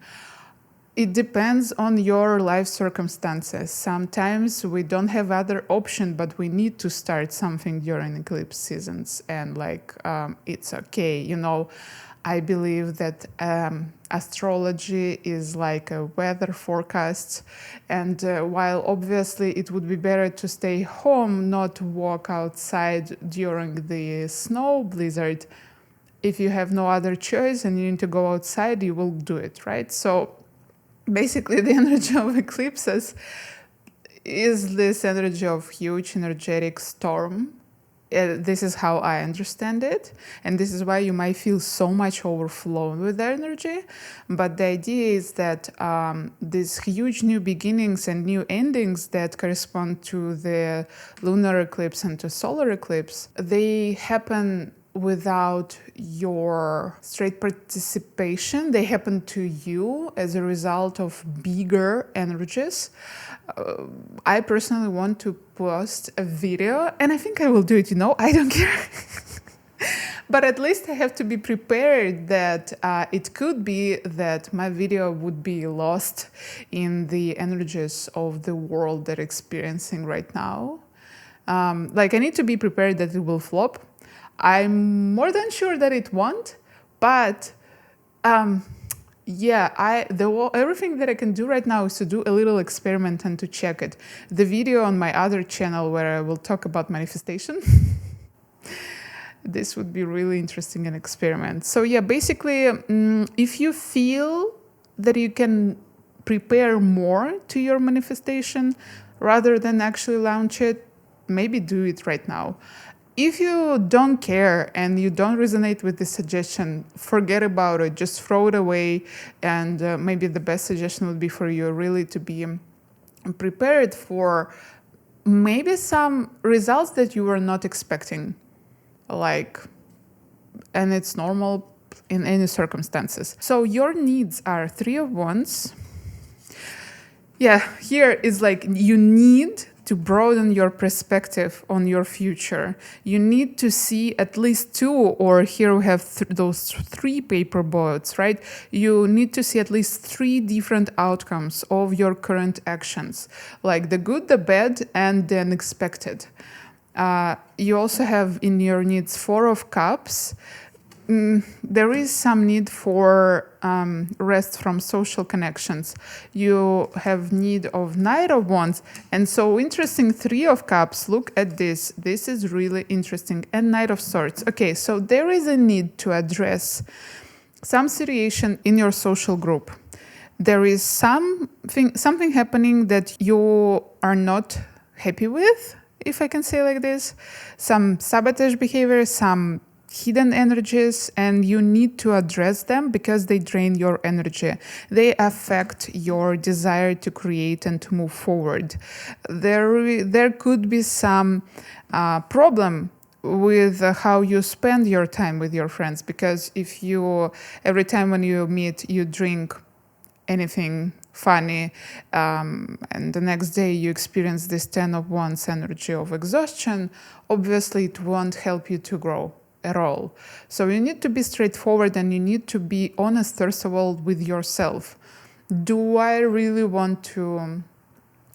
It depends on your life circumstances. Sometimes we don't have other option, but we need to start something during eclipse seasons, and it's okay. I believe that astrology is like a weather forecast, and while obviously it would be better to stay home, not walk outside during the snow blizzard, if you have no other choice and you need to go outside, you will do it, right? So basically the energy of eclipses is this energy of huge energetic storm. This is how I understand it, and this is why you might feel so much overflown with energy. But the idea is that these huge new beginnings and new endings that correspond to the lunar eclipse and to solar eclipse, they happen without your straight participation. They happen to you as a result of bigger energies. I personally want to post a video, and I think I will do it, I don't care. But at least I have to be prepared that it could be that my video would be lost in the energies of the world that I'm experiencing right now. I need to be prepared that it will flop. I'm more than sure that it won't, but everything that I can do right now is to do a little experiment and to check it. The video on my other channel where I will talk about manifestation, this would be really interesting an experiment. So yeah, basically, if you feel that you can prepare more to your manifestation rather than actually launch it, maybe do it right now. If you don't care and you don't resonate with the suggestion, forget about it, just throw it away. And maybe the best suggestion would be for you really to be prepared for maybe some results that you were not expecting. And it's normal in any circumstances. So your needs are 3 of Wands. Yeah, here is you need to broaden your perspective on your future. You need to see at least 2, or here we have those 3 paper boats, right? You need to see at least 3 different outcomes of your current actions, like the good, the bad, and the unexpected. You also have in your needs 4 of Cups. There is some need for rest from social connections. You have need of Knight of Wands. And so interesting, 3 of Cups. Look at this. This is really interesting. And Knight of Swords. Okay, so there is a need to address some situation in your social group. There is something happening that you are not happy with, if I can say like this. Some sabotage behavior, some hidden energies, and you need to address them because they drain your energy. They affect your desire to create and to move forward. There could be some problem with how you spend your time with your friends, because if you, every time when you meet, you drink anything funny, and the next day you experience this 10 of Wands energy of exhaustion, obviously it won't help you to grow at all. So you need to be straightforward and you need to be honest, first of all, with yourself. Do I really want to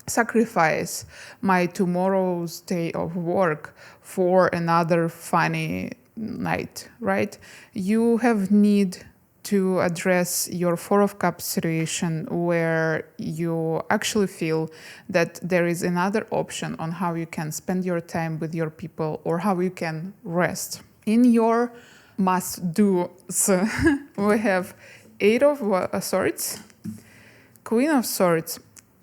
sacrifice my tomorrow's day of work for another funny night, right? You have need to address your 4 of Cups situation where you actually feel that there is another option on how you can spend your time with your people or how you can rest. In your must-dos, we have 8 of Swords, Queen of Swords.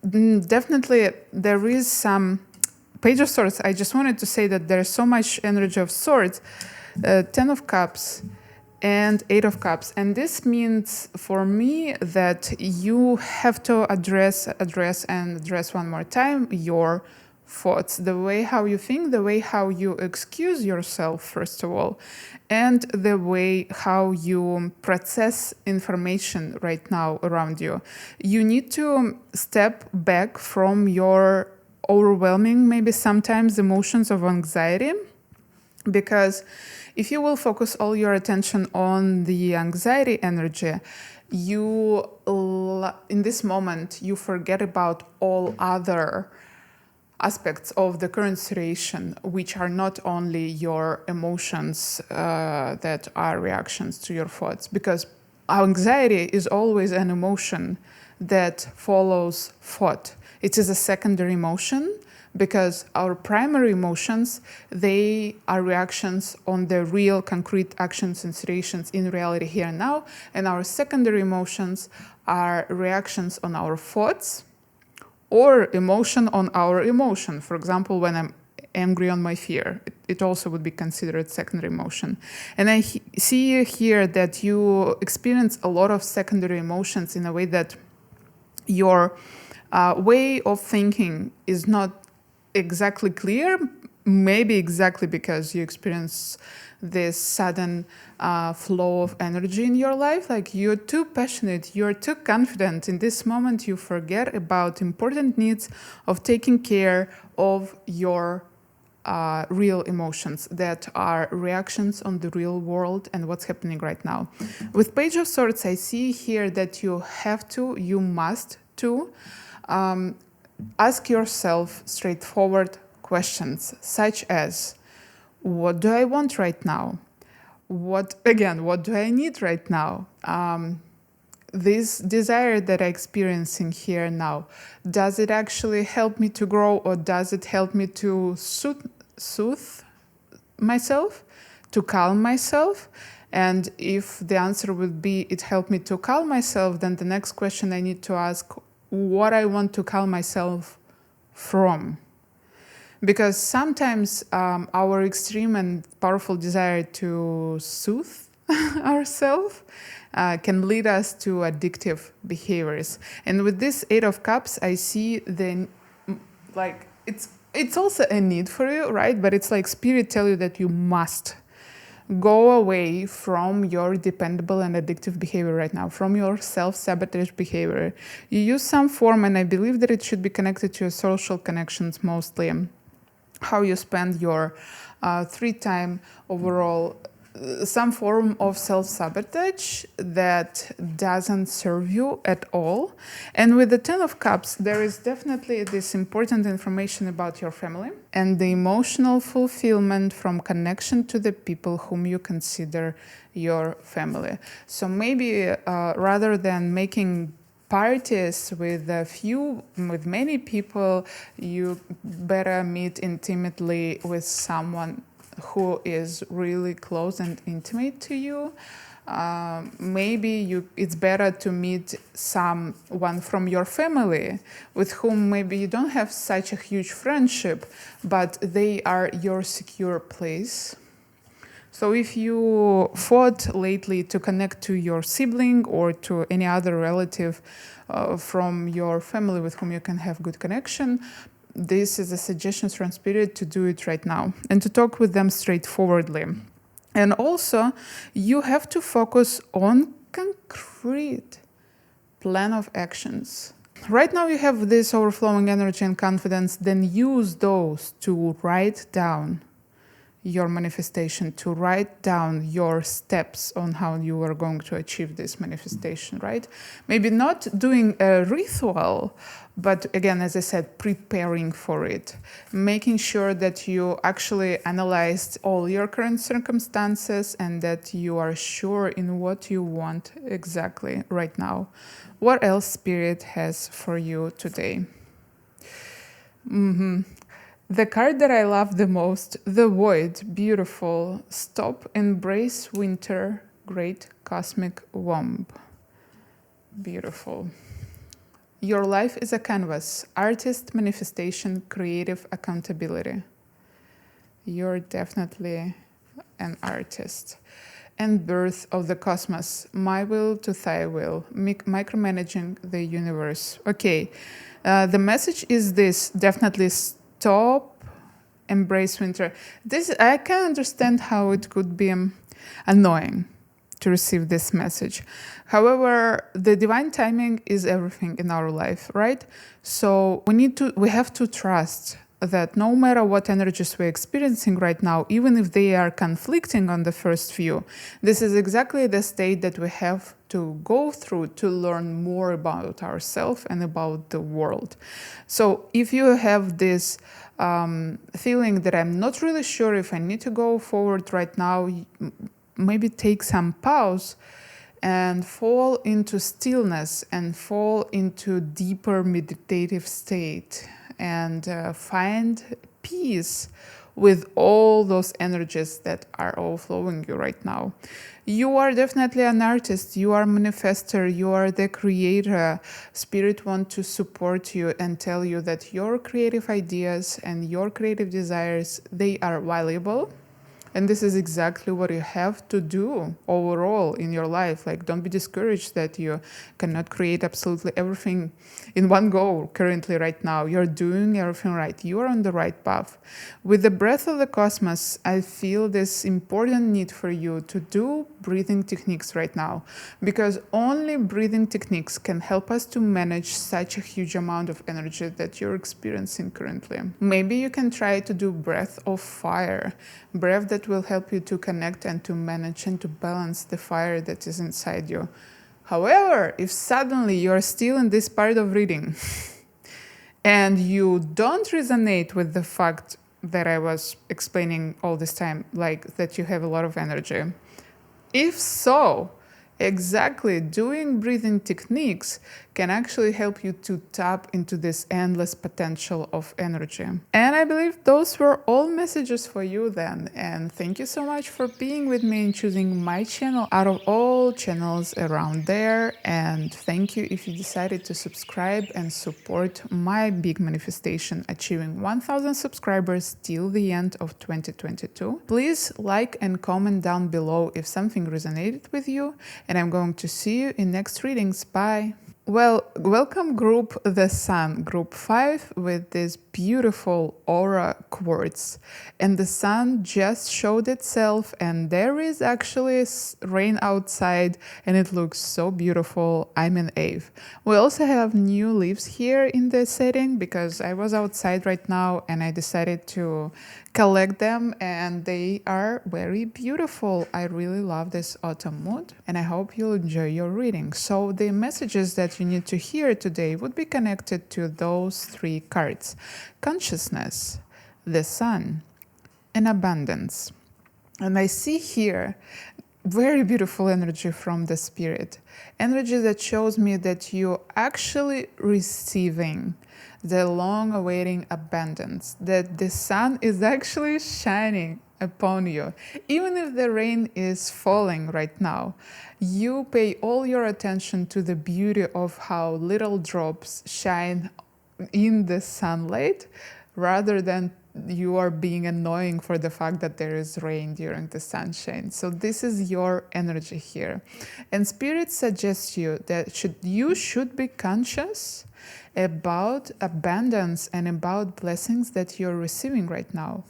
Definitely there is some Page of Swords. I just wanted to say that there's so much energy of Swords, 10 of Cups and 8 of Cups. And this means for me that you have to address one more time your thoughts, the way how you think, the way how you excuse yourself, first of all, and the way how you process information right now around you. You need to step back from your overwhelming, maybe sometimes emotions of anxiety, because if you will focus all your attention on the anxiety energy, in this moment, you forget about all other aspects of the current situation, which are not only your emotions that are reactions to your thoughts, because anxiety is always an emotion that follows thought. It is a secondary emotion because our primary emotions, they are reactions on the real concrete actions and situations in reality here and now, and our secondary emotions are reactions on our thoughts or emotion on our emotion. For example, when I'm angry on my fear, it also would be considered secondary emotion. And I see here that you experience a lot of secondary emotions in a way that your way of thinking is not exactly clear, maybe exactly because you experience this sudden flow of energy in your life. Like you're too passionate, you're too confident. In this moment, you forget about important needs of taking care of your real emotions that are reactions on the real world and what's happening right now. With Page of Swords, I see here that you must ask yourself straightforward questions, such as, what do I want right now? What do I need right now? This desire that I'm experiencing here now, does it actually help me to grow, or does it help me to soothe myself, to calm myself? And if the answer would be it helped me to calm myself, then the next question I need to ask, what I want to calm myself from. Because sometimes our extreme and powerful desire to soothe ourselves can lead us to addictive behaviors. And with this Eight of Cups, I see it's also a need for you, right? But it's like Spirit tell you that you must go away from your dependable and addictive behavior right now, from your self-sabotage behavior. You use some form, and I believe that it should be connected to your social connections mostly, how you spend your free time overall, some form of self-sabotage that doesn't serve you at all. And with the Ten of Cups, there is definitely this important information about your family and the emotional fulfillment from connection to the people whom you consider your family. So maybe rather than making parties with many people, you better meet intimately with someone who is really close and intimate to you. Maybe it's better to meet someone from your family with whom maybe you don't have such a huge friendship, but they are your secure place. So if you fought lately to connect to your sibling or to any other relative from your family with whom you can have good connection, this is a suggestion from Spirit to do it right now and to talk with them straightforwardly. And also, you have to focus on concrete plan of actions. Right now you have this overflowing energy and confidence, then use those to write down your manifestation, to write down your steps on how you are going to achieve this manifestation, right? Maybe not doing a ritual, but again, as I said, preparing for it, making sure that you actually analyzed all your current circumstances and that you are sure in what you want exactly right now. What else Spirit has for you today? The card that I love the most, the Void, beautiful. Stop, embrace winter, great cosmic womb. Beautiful. Your life is a canvas, artist, manifestation, creative accountability. You're definitely an artist. And birth of the cosmos, my will to thy will, micromanaging the universe. Okay, the message is this, definitely stop, embrace winter. This, I can understand how it could be annoying to receive this message. However, the divine timing is everything in our life, right? So we have to trust that no matter what energies we're experiencing right now, even if they are conflicting on the first view, this is exactly the state that we have to go through to learn more about ourselves and about the world. So if you have this feeling that I'm not really sure if I need to go forward right now, maybe take some pause and fall into stillness and fall into deeper meditative state and find peace with all those energies that are all flowing you right now. You are definitely an artist, you are a manifester, you are the creator. Spirit wants to support you and tell you that your creative ideas and your creative desires, they are valuable. And this is exactly what you have to do overall in your life. Like, don't be discouraged that you cannot create absolutely everything in one go currently right now. You're doing everything right. You are on the right path. With the breath of the cosmos, I feel this important need for you to do breathing techniques right now, because only breathing techniques can help us to manage such a huge amount of energy that you're experiencing currently. Maybe you can try to do breath of fire, breath that will help you to connect and to manage and to balance the fire that is inside you. However, if suddenly you're still in this part of reading and you don't resonate with the fact that I was explaining all this time, like that you have a lot of energy, if so, exactly, doing breathing techniques can actually help you to tap into this endless potential of energy. And I believe those were all messages for you then. And thank you so much for being with me and choosing my channel out of all channels around there. And thank you if you decided to subscribe and support my big manifestation, achieving 1,000 subscribers till the end of 2022. Please like and comment down below if something resonated with you. And I'm going to see you in next readings. Bye. Well, welcome group The Sun, group 5 with this beautiful aura quartz. And the sun just showed itself and there is actually rain outside and it looks so beautiful. I'm in Ave. We also have new leaves here in the setting because I was outside right now and I decided to collect them and they are very beautiful. I really love this autumn mood and I hope you'll enjoy your reading. So the messages that you need to hear today would be connected to those 3 cards: consciousness, the sun, and abundance. And I see here very beautiful energy from the spirit, energy that shows me that you're actually receiving the long-awaiting abundance, that the sun is actually shining upon you. Even if the rain is falling right now, you pay all your attention to the beauty of how little drops shine in the sunlight, rather than you are being annoying for the fact that there is rain during the sunshine. So this is your energy here. And Spirit suggests you that you should be conscious about abundance and about blessings that you're receiving right now.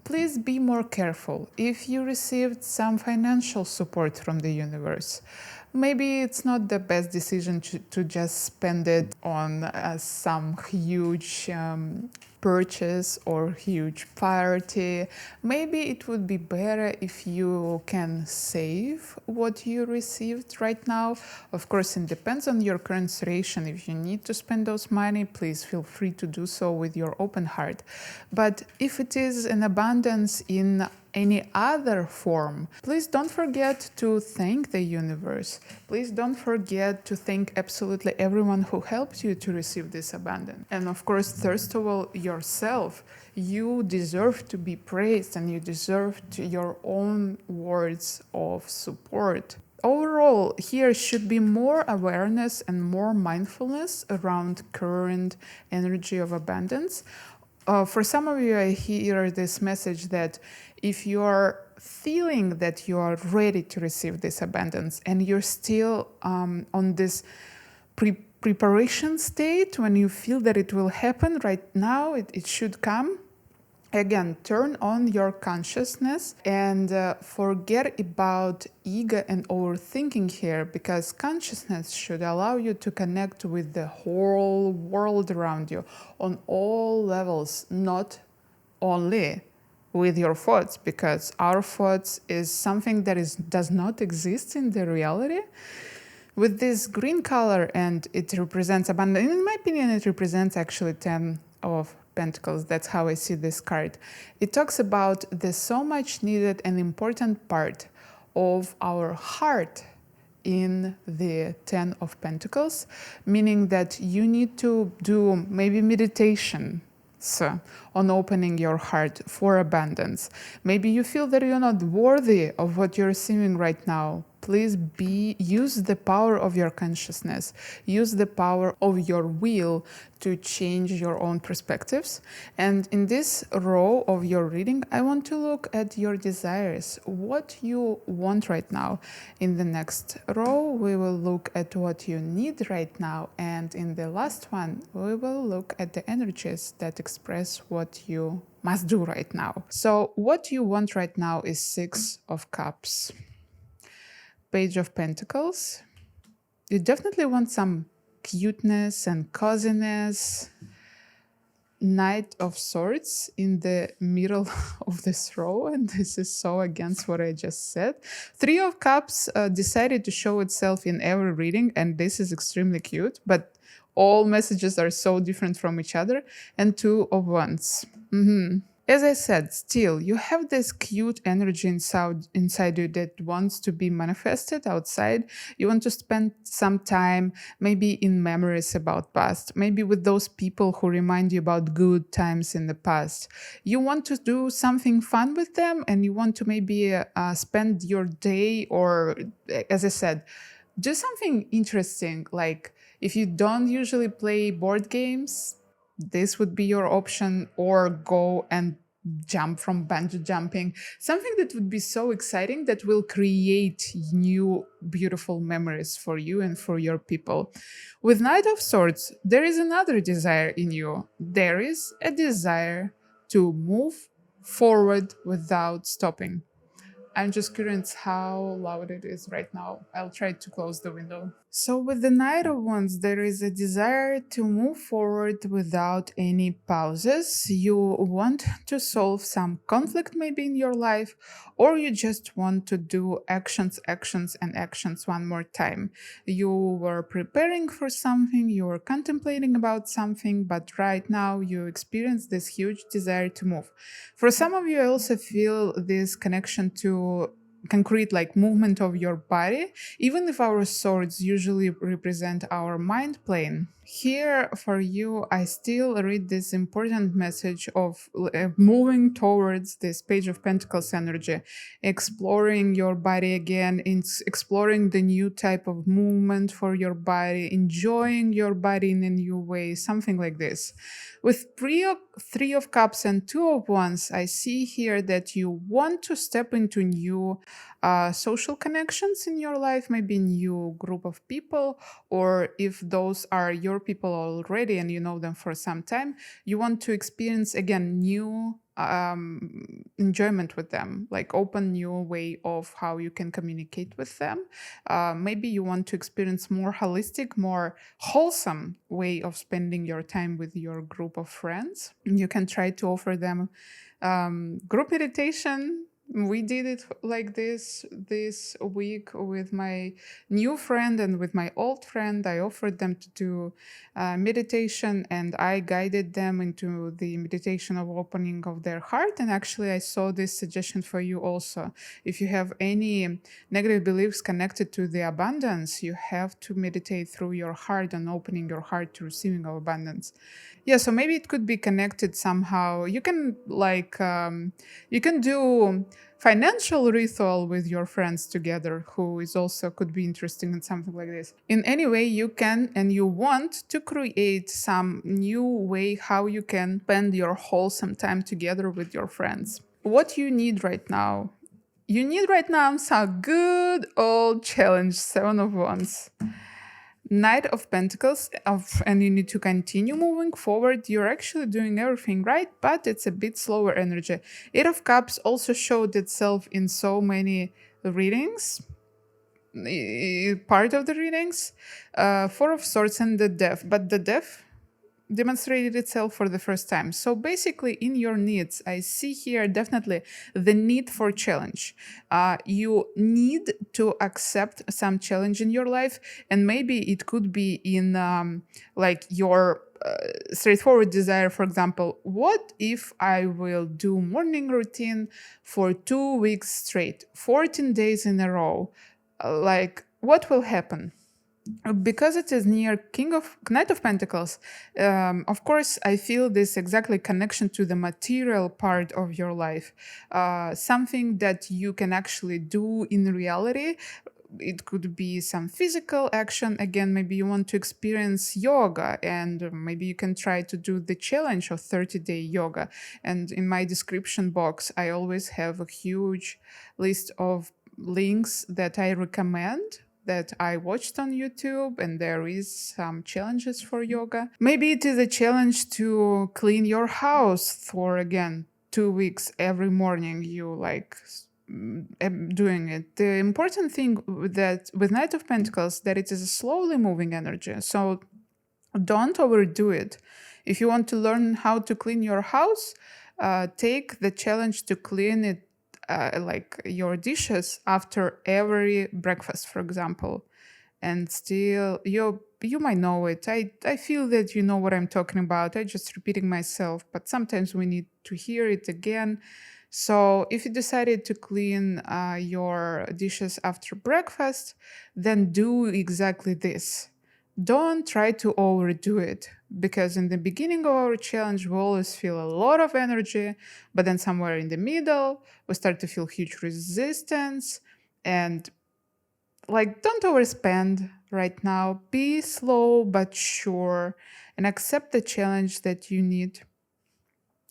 Please be more careful. If you received some financial support from the universe, maybe it's not the best decision to just spend it on some huge purchase or huge party. Maybe it would be better if you can save what you received right now. Of course, it depends on your current situation. If you need to spend those money, please feel free to do so with your open heart. But if it is an abundance in any other form, please don't forget to thank the universe. Please don't forget to thank absolutely everyone who helped you to receive this abundance. And of course, first of all, yourself. You deserve to be praised and you deserve your own words of support. Overall, here should be more awareness and more mindfulness around current energy of abundance. For some of you, I hear this message that if you are feeling that you are ready to receive this abundance and you're still on this preparation state, when you feel that it will happen right now, it should come, Again, turn on your consciousness and forget about ego and overthinking here, because consciousness should allow you to connect with the whole world around you on all levels, not only with your thoughts, because our thoughts is something that does not exist in the reality. With this green color, and it represents abundance. In my opinion, it represents actually 10 of Pentacles. That's how I see this card. It talks about the so much needed and important part of our heart in the 10 of Pentacles, meaning that you need to do maybe meditation on opening your heart for abundance. Maybe you feel that you're not worthy of what you're receiving right now. Please use the power of your consciousness, use the power of your will to change your own perspectives. And in this row of your reading, I want to look at your desires, what you want right now. In the next row, we will look at what you need right now. And in the last one, we will look at the energies that express what you must do right now. So what you want right now is 6 of Cups. Page of Pentacles. You definitely want some cuteness and coziness. Knight of Swords in the middle of this row, and this is so against what I just said. 3 of Cups decided to show itself in every reading, and this is extremely cute, but all messages are so different from each other. And 2 of Wands. As I said, still, you have this cute energy inside you that wants to be manifested outside. You want to spend some time, maybe in memories about past, maybe with those people who remind you about good times in the past. You want to do something fun with them, and you want to maybe spend your day, or, as I said, do something interesting. Like, if you don't usually play board games, this would be your option, or go and jump from bungee jumping, something that would be so exciting that will create new beautiful memories for you and for your people. With Knight of Swords, there is another desire in you. There is a desire to move forward without stopping. I'm just curious how loud it is right now. I'll try to close the window. So with the Knight of Wands, there is a desire to move forward without any pauses. You want to solve some conflict maybe in your life, or you just want to do actions one more time. You were preparing for something, you were contemplating about something, but right now you experience this huge desire to move. For some of you, I also feel this connection to concrete, like movement of your body, even if our swords usually represent our mind plane. Here for you, I still read this important message of moving towards this Page of Pentacles energy, exploring your body again, exploring the new type of movement for your body, enjoying your body in a new way, something like this. With 3 of Cups and 2 of Wands, I see here that you want to step into new social connections in your life, maybe new group of people, or if those are your people already and you know them for some time, you want to experience again new enjoyment with them, like open new way of how you can communicate with them. Maybe you want to experience more holistic, more wholesome way of spending your time with your group of friends. You can try to offer them group meditation. We did it like this week with my new friend and with my old friend. I offered them to do meditation, and I guided them into the meditation of opening of their heart. And actually, I saw this suggestion for you also. If you have any negative beliefs connected to the abundance, you have to meditate through your heart and opening your heart to receiving of abundance. Yeah, so maybe it could be connected somehow. You can you can do financial ritual with your friends together, who is also could be interesting in something like this. In any way, you can and you want to create some new way how you can spend your wholesome time together with your friends. What you need right now? You need right now some good old challenge, 7 of Wands. Knight of Pentacles, and you need to continue moving forward. You're actually doing everything right, but it's a bit slower energy. Eight of Cups also showed itself in so many readings, part of the readings. Four of Swords and the Death, but the Death demonstrated itself for the first time. So basically, in your needs, I see here definitely the need for challenge. You need to accept some challenge in your life, and maybe it could be in like your straightforward desire. For example, what if I will do morning routine for 2 weeks straight, 14 days in a row? Like, what will happen? Because it is near Knight of Pentacles, of course, I feel this exactly connection to the material part of your life, something that you can actually do in reality. It could be some physical action. Again, maybe you want to experience yoga, and maybe you can try to do the challenge of 30-day yoga. And in my description box, I always have a huge list of links that I recommend that I watched on YouTube, and there is some challenges for yoga. Maybe it is a challenge to clean your house for, again, 2 weeks every morning. You like doing it. The important thing that with Knight of Pentacles, that it is a slowly moving energy. So don't overdo it. If you want to learn how to clean your house, take the challenge to clean it, like your dishes after every breakfast, for example. And still, you might know it. I feel that you know what I'm talking about. I'm just repeating myself, but sometimes we need to hear it again. So if you decided to clean your dishes after breakfast, then do exactly this. Don't try to overdo it, because in the beginning of our challenge, we always feel a lot of energy, but then somewhere in the middle, we start to feel huge resistance. And like, don't overspend right now. Be slow but sure, and accept the challenge that you need.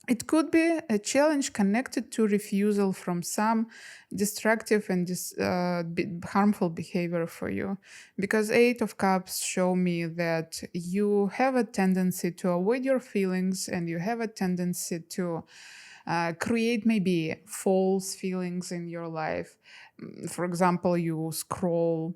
It could be a challenge connected to refusal from some destructive and harmful behavior for you. Because Eight of Cups show me that you have a tendency to avoid your feelings, and you have a tendency to create maybe false feelings in your life. For example, you scroll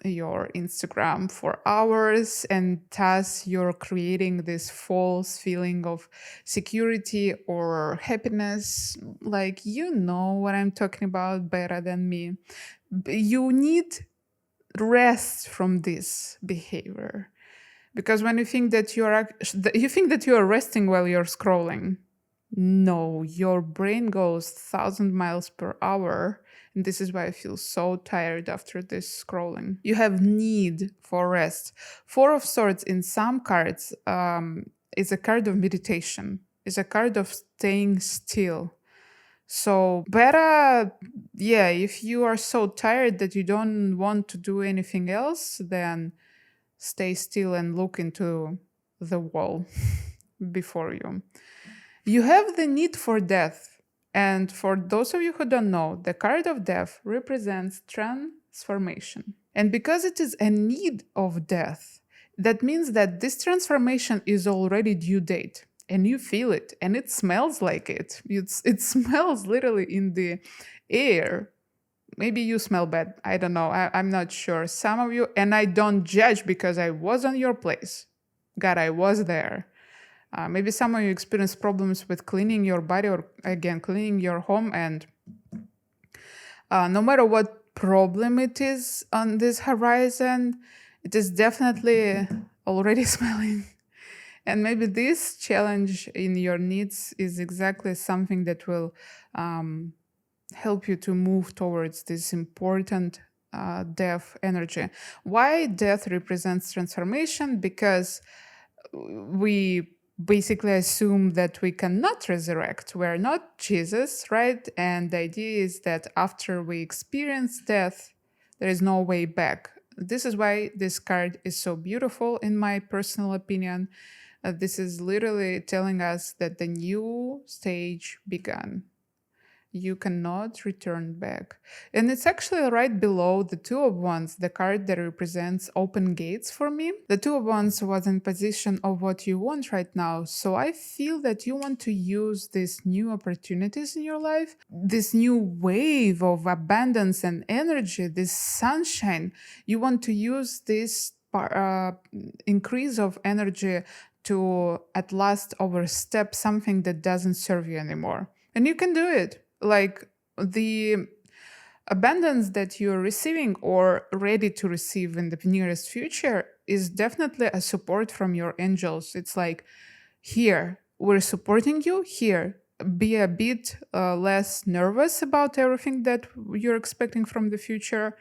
your Instagram for hours, and thus you're creating this false feeling of security or happiness. Like, you know what I'm talking about better than me. You need rest from this behavior, because when you think that you think that you are resting while you're scrolling, no, your brain goes 1,000 miles per hour. And this is why I feel so tired after this scrolling. You have need for rest. Four of Swords in some cards is a card of meditation. It's a card of staying still. So better, yeah, if you are so tired that you don't want to do anything else, then stay still and look into the wall before you. You have the need for death. And for those of you who don't know, the card of death represents transformation. And because it is a need of death, that means that this transformation is already due date. And you feel it, and it smells like it. It smells literally in the air. Maybe you smell bad. I don't know. I'm not sure. Some of you, and I don't judge because I was on your place. God, I was there. Maybe some of you experience problems with cleaning your body, or again, cleaning your home. And no matter what problem it is on this horizon, it is definitely already smelling. And maybe this challenge in your needs is exactly something that will help you to move towards this important death energy. Why death represents transformation? Because we basically assume that we cannot resurrect. We're not Jesus, right? And the idea is that after we experience death, there is no way back. This is why this card is so beautiful, in my personal opinion. This is literally telling us that the new stage began. You cannot return back. And it's actually right below the Two of Wands, the card that represents open gates for me. The Two of Wands was in position of what you want right now. So I feel that you want to use these new opportunities in your life, this new wave of abundance and energy, this sunshine. You want to use this increase of energy to at last overstep something that doesn't serve you anymore. And you can do it. Like the abundance that you're receiving or ready to receive in the nearest future is definitely a support from your angels. It's like, here, we're supporting you. Here, be a bit less nervous about everything that you're expecting from the future.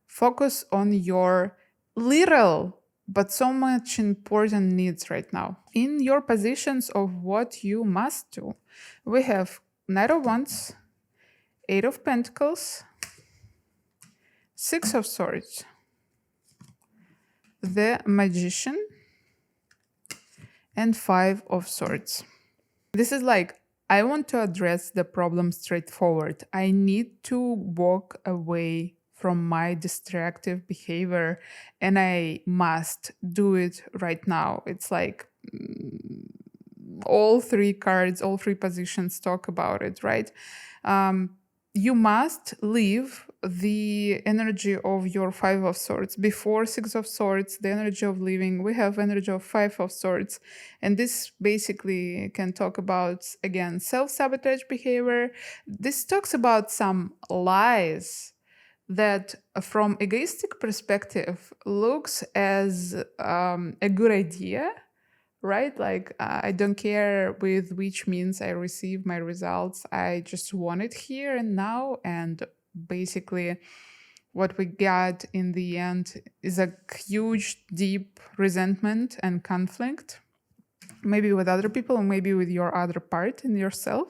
Focus on your little but so much important needs right now. In your positions of what you must do, we have Knight of Wands, Eight of Pentacles, Six of Swords, the Magician, and Five of Swords. This is like, I want to address the problem straightforward. I need to walk away from my destructive behavior, and I must do it right now. It's like all three cards, all three positions talk about it, right? You must leave the energy of your Five of Swords. Before Six of Swords, the energy of leaving, we have energy of Five of Swords. And this basically can talk about, again, self-sabotage behavior. This talks about some lies that from egoistic perspective looks as a good idea, right? Like, I don't care with which means I receive my results. I just want it here and now. And basically what we got in the end is a huge, deep resentment and conflict, maybe with other people or maybe with your other part in yourself.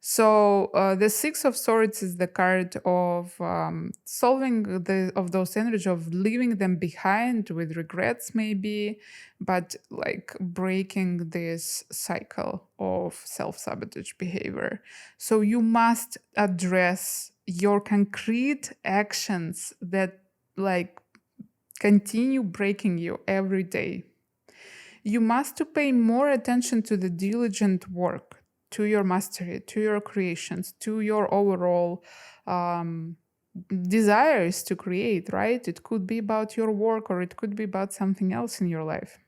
So the Six of Swords is the card of solving those energy, of leaving them behind with regrets maybe, but like breaking this cycle of self-sabotage behavior. So you must address your concrete actions that like continue breaking you every day. You must to pay more attention to the diligent work, to your mastery, to your creations, to your overall desires to create, right? It could be about your work or it could be about something else in your life.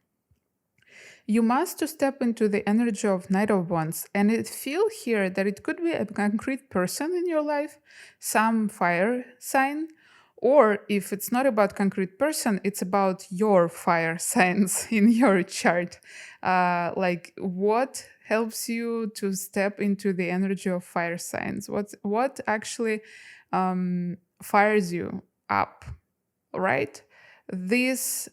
You must to step into the energy of Knight of Wands, and it feel here that it could be a concrete person in your life, some fire sign, or if it's not about concrete person, it's about your fire signs in your chart. Like what helps you to step into the energy of fire signs? What actually fires you up, right? This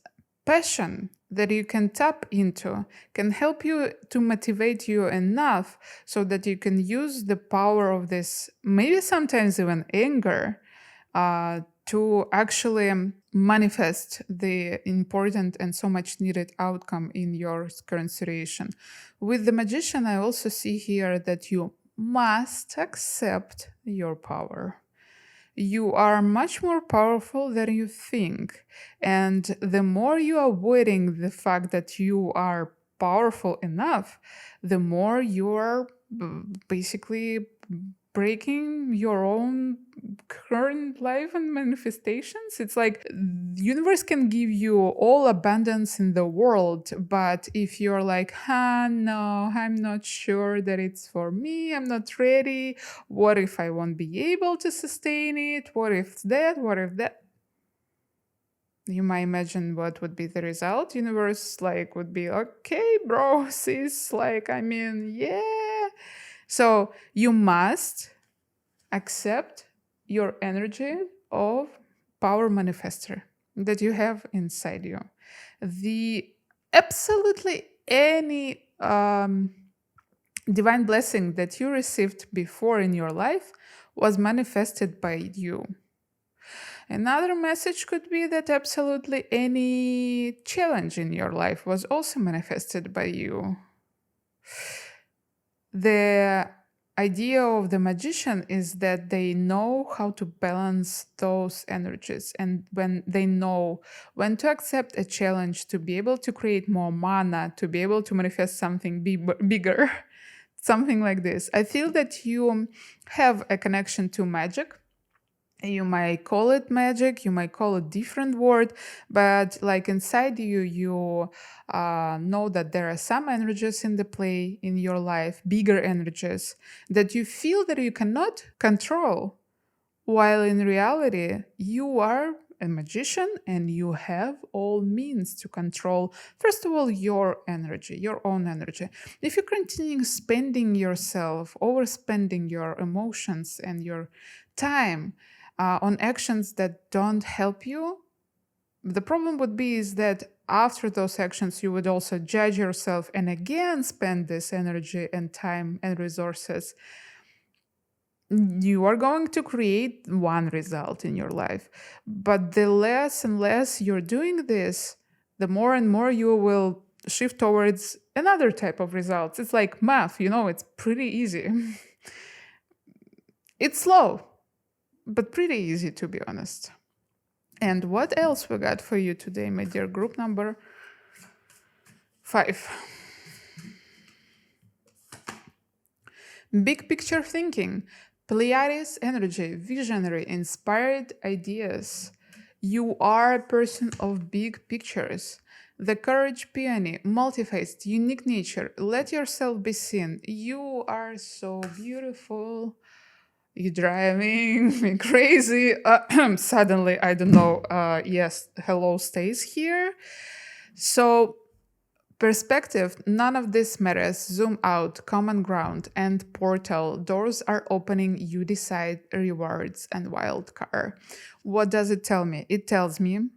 passion that you can tap into can help you to motivate you enough so that you can use the power of this, maybe sometimes even anger, to actually manifest the important and so much needed outcome in your current situation. With the Magician, I also see here that you must accept your power. You are much more powerful than you think. And the more you are avoiding the fact that you are powerful enough, the more you are basically breaking your own current life and manifestations. It's like the universe can give you all abundance in the world, but if you're like, no, I'm not sure that it's for me, I'm not ready, what if I won't be able to sustain it, what if that, you might imagine what would be the result. Universe like would be, okay, bro, sis, like, I mean, yeah. So you must accept your energy of power manifester that you have inside you. The absolutely any divine blessing that you received before in your life was manifested by you. Another message could be that absolutely any challenge in your life was also manifested by you. The idea of the magician is that they know how to balance those energies, and when they know when to accept a challenge, to be able to create more mana, to be able to manifest something bigger, something like this. I feel that you have a connection to magic. You might call it magic, you might call it different word, but like inside you, you know that there are some energies in the play in your life, bigger energies that you feel that you cannot control, while in reality you are a magician and you have all means to control, first of all, your energy, your own energy. If you continue spending yourself, overspending your emotions and your time on actions that don't help you, the problem would be is that after those actions you would also judge yourself and again spend this energy and time and resources. You are going to create one result in your life, but the less and less you're doing this, the more and more you will shift towards another type of results. It's like math, it's pretty easy. It's slow, but pretty easy, to be honest. And what else we got for you today, my dear group number 5? Big picture thinking, Pleiades energy, visionary, inspired ideas. You are a person of big pictures. The courage peony, multi-faced, unique nature. Let yourself be seen. You are so beautiful. You're driving me crazy. Suddenly, I don't know. Yes, hello stays here. So, perspective, none of this matters. Zoom out, common ground, and portal. Doors are opening. You decide, rewards, and wild card. What does it tell me? It tells me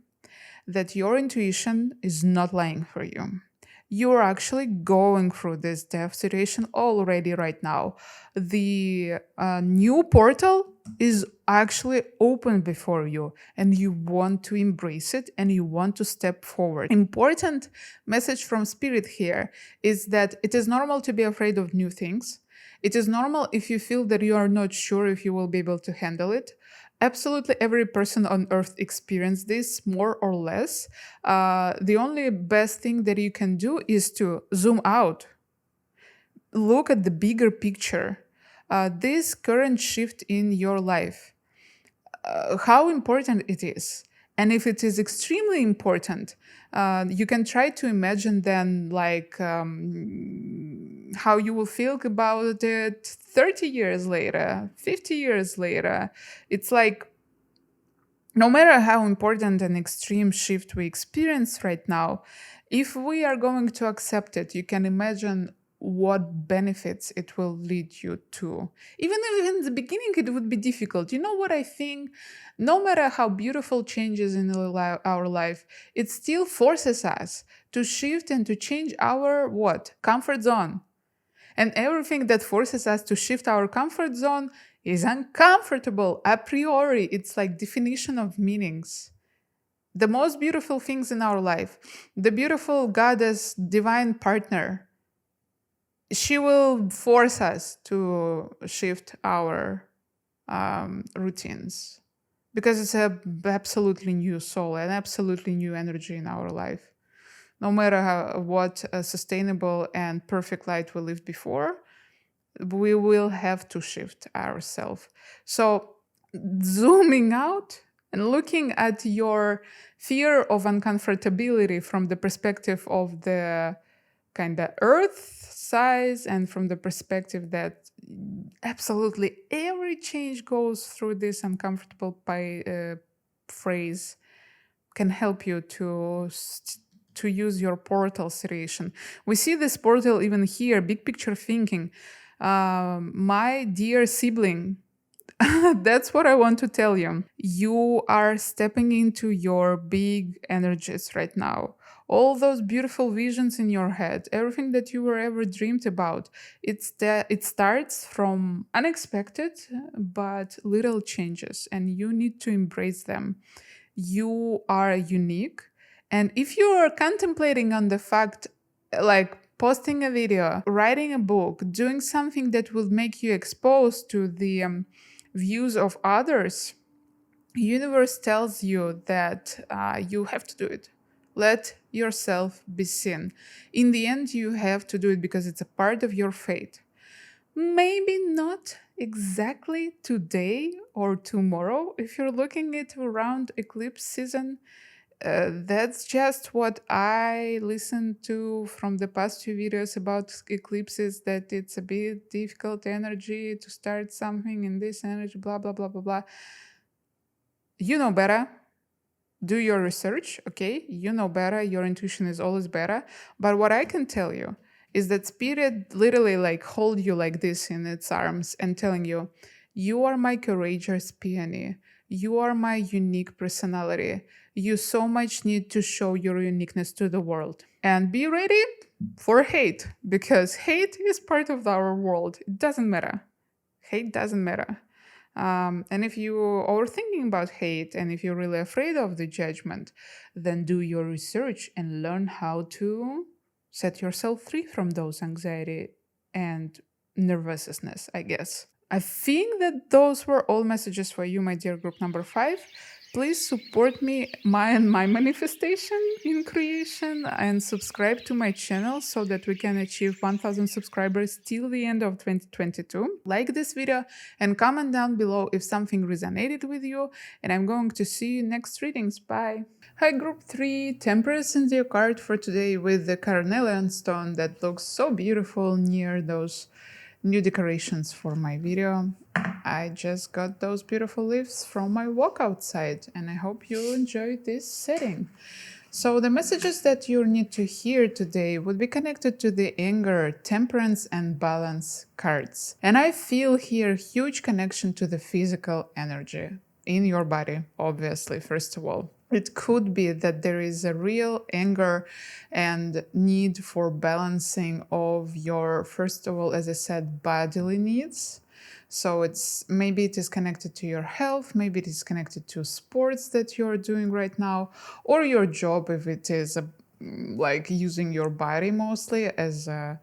that your intuition is not lying for you. You're actually going through this death situation already right now. The new portal is actually open before you, and you want to embrace it and you want to step forward. Important message from spirit here is that it is normal to be afraid of new things. It is normal if you feel that you are not sure if you will be able to handle it. Absolutely every person on earth experiences this more or less. The only best thing that you can do is to zoom out, look at the bigger picture. This current shift in your life, how important it is. And if it is extremely important, you can try to imagine then like how you will feel about it 30 years later, 50 years later. It's like no matter how important an extreme shift we experience right now, if we are going to accept it, you can imagine what benefits it will lead you to. Even if in the beginning it would be difficult. You know what I think? No matter how beautiful changes in our life, it still forces us to shift and to change our what? Comfort zone. And everything that forces us to shift our comfort zone is uncomfortable a priori. It's like definition of meanings. The most beautiful things in our life, the beautiful goddess, divine partner, she will force us to shift our routines because it's a absolutely new soul, an absolutely new energy in our life. No matter what sustainable and perfect light we lived before, we will have to shift ourselves. So zooming out and looking at your fear of uncomfortability from the perspective of the kind of earth size and from the perspective that absolutely every change goes through this uncomfortable phrase can help you to use your portal situation. We see this portal even here, big picture thinking. My dear sibling, that's what I want to tell you. You are stepping into your big energies right now. All those beautiful visions in your head, everything that you were ever dreamed about, it starts from unexpected but little changes, and you need to embrace them. You are unique, and if you are contemplating on the fact, like posting a video, writing a book, doing something that will make you exposed to the views of others, universe tells you that you have to do it. Let yourself be seen. In the end, you have to do it because it's a part of your fate. Maybe not exactly today or tomorrow if you're looking at around eclipse season. That's just what I listened to from the past few videos about eclipses, that it's a bit difficult energy to start something in this energy, blah, blah, blah, blah, blah. You know better. Do your research, okay? You know better. Your intuition is always better. But what I can tell you is that spirit literally like hold you like this in its arms and telling you, you are my courageous peony. You are my unique personality. You so much need to show your uniqueness to the world. And be ready for hate, because hate is part of our world. It doesn't matter. Hate doesn't matter. And if you are thinking about hate and if you're really afraid of the judgment, then do your research and learn how to set yourself free from those anxiety and nervousness, I guess. I think that those were all messages for you, my dear group number 5. Please support me and my manifestation in creation and subscribe to my channel so that we can achieve 1000 subscribers till the end of 2022. Like this video and comment down below if something resonated with you, and I'm going to see you next readings. Bye. Hi group 3, temperance in your card for today with the carnelian stone that looks so beautiful near those new decorations for my video. I just got those beautiful leaves from my walk outside, and I hope you enjoyed this setting. So the messages that you need to hear today would be connected to the anger, temperance, and balance cards. And I feel here huge connection to the physical energy in your body, obviously, first of all. It could be that there is a real anger and need for balancing of your, first of all, as I said, bodily needs. So maybe it is connected to your health, maybe it is connected to sports that you're doing right now, or your job if it is like using your body mostly as a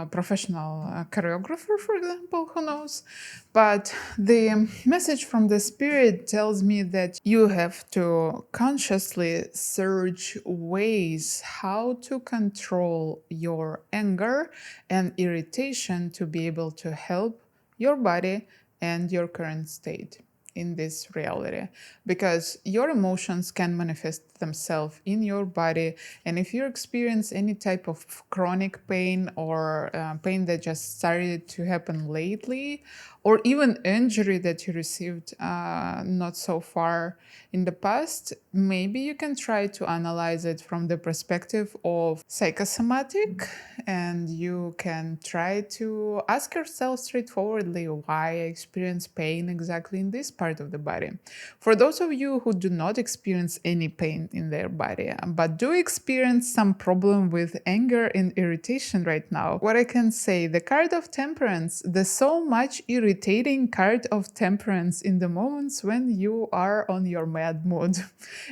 professional choreographer, for example, who knows. But the message from the spirit tells me that you have to consciously search ways how to control your anger and irritation to be able to help your body and your current state in this reality, because your emotions can manifest themselves in your body. And if you experience any type of chronic pain or pain that just started to happen lately, or even injury that you received not so far in the past, maybe you can try to analyze it from the perspective of psychosomatic, and you can try to ask yourself straightforwardly, why I experience pain exactly in this part of the body. For those of you who do not experience any pain in their body, but do experience some problem with anger and irritation right now, what I can say, the card of temperance, the so much irritating card of temperance in the moments when you are on your mad mood.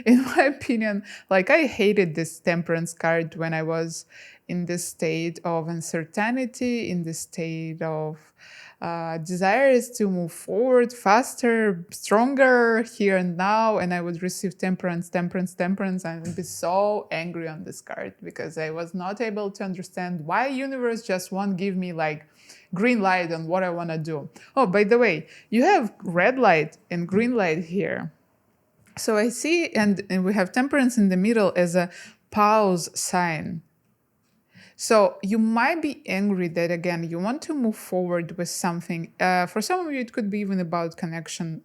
In my opinion, like I hated this temperance card when I was in this state of uncertainty, in this state of desires to move forward faster, stronger here and now, and I would receive temperance, temperance, temperance, and I'd be so angry on this card because I was not able to understand why universe just won't give me like green light on what I want to do. Oh, by the way, you have red light and green light here. So I see, and we have temperance in the middle as a pause sign. So you might be angry that, again, you want to move forward with something. For some of you, it could be even about connection,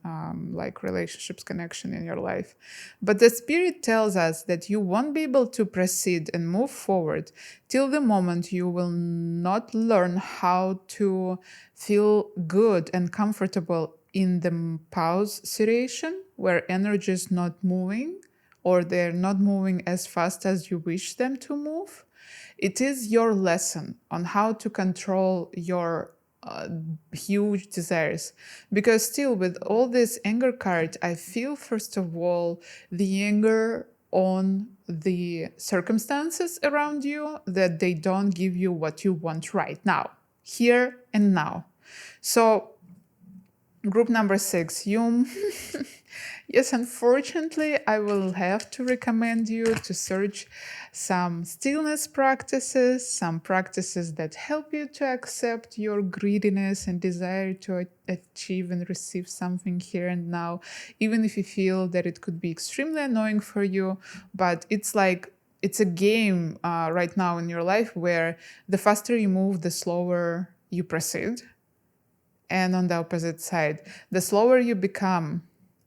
like relationships connection in your life. But the spirit tells us that you won't be able to proceed and move forward till the moment you will not learn how to feel good and comfortable in the pause situation where energy is not moving, or they're not moving as fast as you wish them to move. It is your lesson on how to control your huge desires. Because still, with all this anger card, I feel, first of all, the anger on the circumstances around you, that they don't give you what you want right now, here and now. So group number 6, you yes, unfortunately, I will have to recommend you to search some stillness practices, some practices that help you to accept your greediness and desire to achieve and receive something here and now, even if you feel that it could be extremely annoying for you. But it's like, it's a game right now in your life where the faster you move, the slower you proceed. And on the opposite side, the slower you become,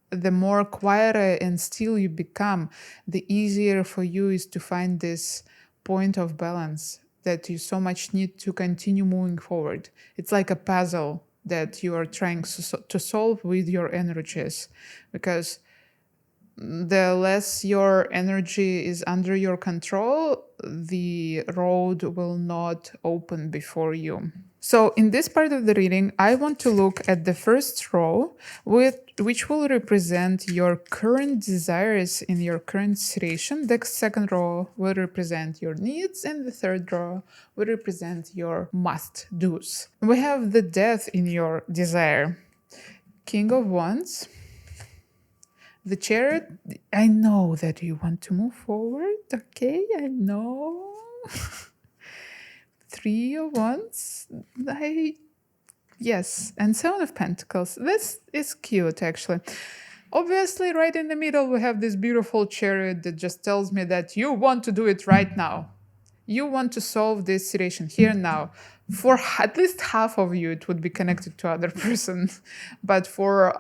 the more quieter and still you become, the easier for you is to find this point of balance that you so much need to continue moving forward. It's like a puzzle that you are trying to solve with your energies, because the less your energy is under your control, the road will not open before you. So in this part of the reading, I want to look at the first row, which will represent your current desires in your current situation. The second row will represent your needs, and the third row will represent your must-dos. We have the death in your desire. King of Wands. The Chariot. I know that you want to move forward. Okay, I know. 3 of Wands. Yes, and 7 of Pentacles. This is cute, actually. Obviously, right in the middle, we have this beautiful Chariot that just tells me that you want to do it right now. You want to solve this situation here and now. For at least half of you, it would be connected to other person. But for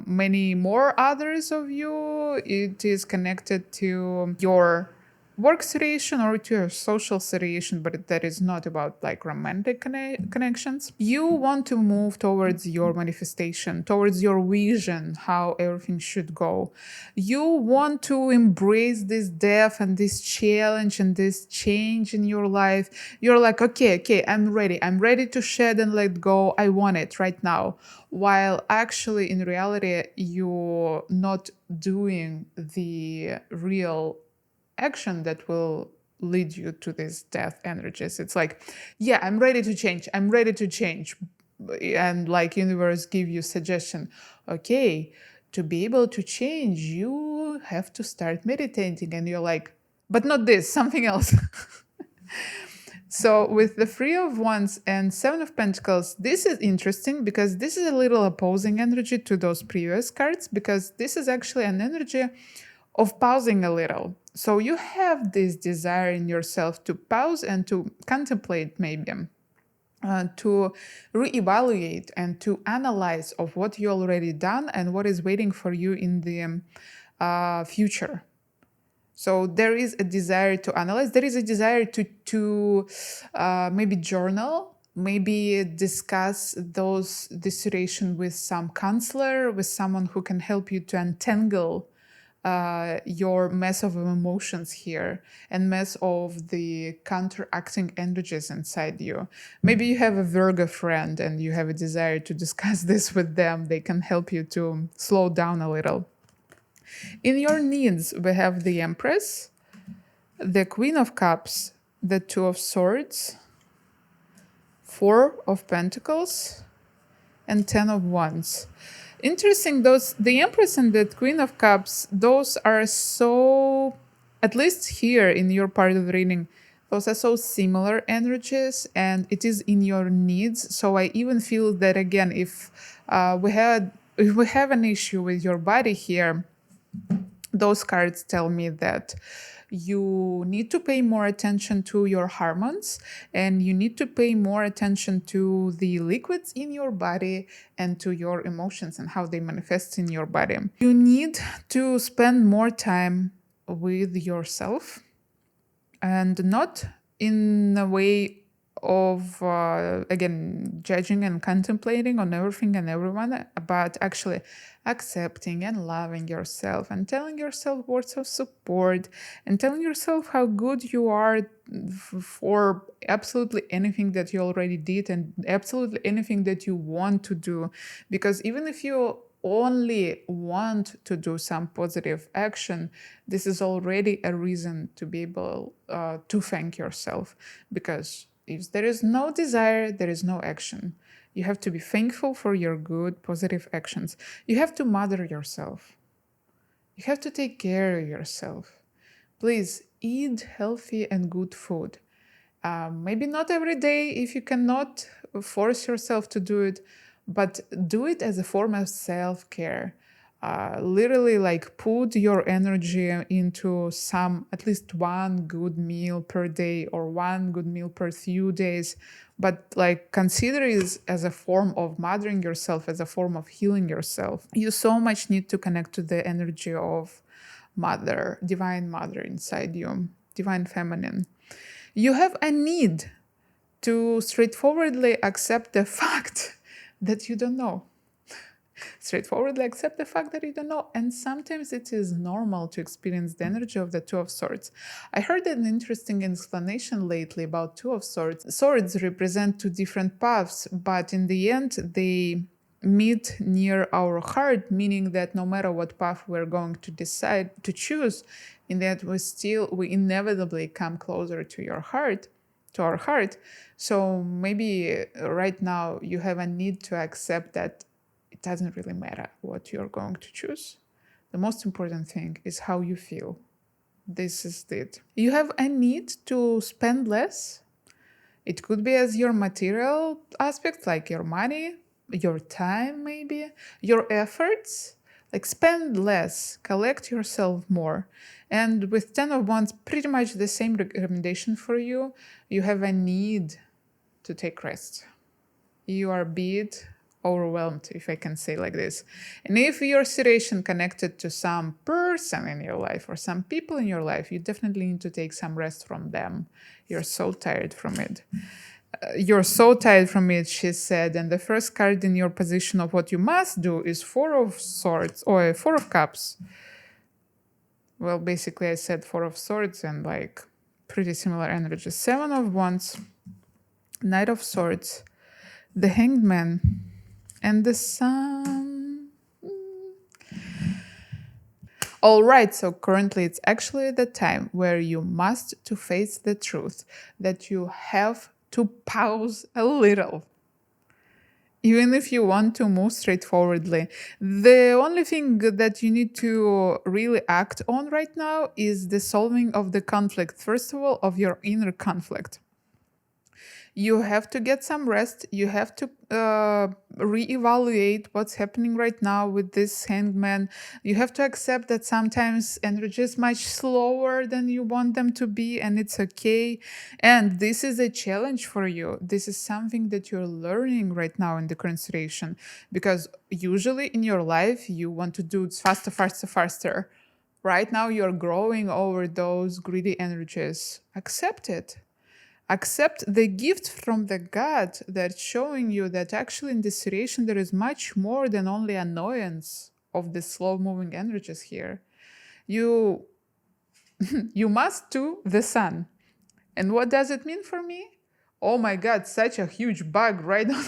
many more others of you, it is connected to your work situation or to your social situation, but that is not about like romantic connections. You want to move towards your manifestation, towards your vision, how everything should go. You want to embrace this death and this challenge and this change in your life. You're like, okay, I'm ready to shed and let go. I want it right now. While actually in reality, you're not doing the real action that will lead you to these death energies. It's like, yeah, I'm ready to change. And like universe give you suggestion. Okay, to be able to change, you have to start meditating. And you're like, but not this, something else. So with the 3 of Wands and 7 of Pentacles, this is interesting because this is a little opposing energy to those previous cards, because this is actually an energy of pausing a little. So you have this desire in yourself to pause and to contemplate, maybe to reevaluate and to analyze of what you already done and what is waiting for you in the future. So there is a desire to analyze. There is a desire to maybe journal, maybe discuss this situation with some counselor, with someone who can help you to untangle your mess of emotions here and mess of the counteracting energies inside you. Maybe you have a Virgo friend and you have a desire to discuss this with them. They can help you to slow down a little. In your needs, we have the Empress, the Queen of Cups, the 2 of Swords, 4 of Pentacles, and 10 of Wands. Interesting, the Empress and the Queen of Cups, those are so, at least here in your part of the reading, those are so similar energies, and it is in your needs. So I even feel that, again, if we have an issue with your body here, those cards tell me that you need to pay more attention to your hormones, and you need to pay more attention to the liquids in your body and to your emotions and how they manifest in your body. You need to spend more time with yourself, and not in a way of, again, judging and contemplating on everything and everyone, but actually accepting and loving yourself and telling yourself words of support and telling yourself how good you are for absolutely anything that you already did and absolutely anything that you want to do. Because even if you only want to do some positive action, this is already a reason to be able to thank yourself. Because if there is no desire, there is no action. You have to be thankful for your good, positive actions. You have to mother yourself. You have to take care of yourself. Please eat healthy and good food. Maybe not every day if you cannot force yourself to do it, but do it as a form of self-care. Literally, like, put your energy into at least one good meal per day or one good meal per few days. But like, consider it as a form of mothering yourself, as a form of healing yourself. You so much need to connect to the energy of mother, divine mother inside you, divine feminine. You have a need to straightforwardly accept the fact that you don't know. Straightforwardly accept the fact that you don't know. And sometimes it is normal to experience the energy of the Two of Swords. I heard an interesting explanation lately about Two of Swords. Swords represent two different paths, but in the end, they meet near our heart, meaning that no matter what path we're going to decide to choose, in that we inevitably come closer to our heart. So maybe right now you have a need to accept that it doesn't really matter what you're going to choose. The most important thing is how you feel. This is it. You have a need to spend less. It could be as your material aspects, like your money, your time, maybe, your efforts. Like, spend less, collect yourself more. And with 10 of Wands, pretty much the same recommendation for you. You have a need to take rest. You are a bit overwhelmed, if I can say like this. And if your situation connected to some person in your life or some people in your life, you definitely need to take some rest from them. You're so tired from it. She said. And the first card in your position of what you must do is Four of Swords, or Four of Cups. Well, basically I said Four of Swords and like pretty similar energies. Seven of Wands, Knight of Swords, the Hanged Man, and the Sun. All right, so currently it's actually the time where you must to face the truth that you have to pause a little. Even if you want to move straightforwardly, the only thing that you need to really act on right now is the solving of the conflict. First of all, of your inner conflict. You have to get some rest. You have to reevaluate what's happening right now with this hangman. You have to accept that sometimes energy is much slower than you want them to be, and it's okay. And this is a challenge for you. This is something that you're learning right now in the current situation, because usually in your life, you want to do it faster, faster, faster. Right now, you're growing over those greedy energies. Accept it. Accept the gift from the God that's showing you that actually in this situation there is much more than only annoyance of the slow-moving energies here. You must do the Sun. And what does it mean for me? Oh my God, such a huge bug right on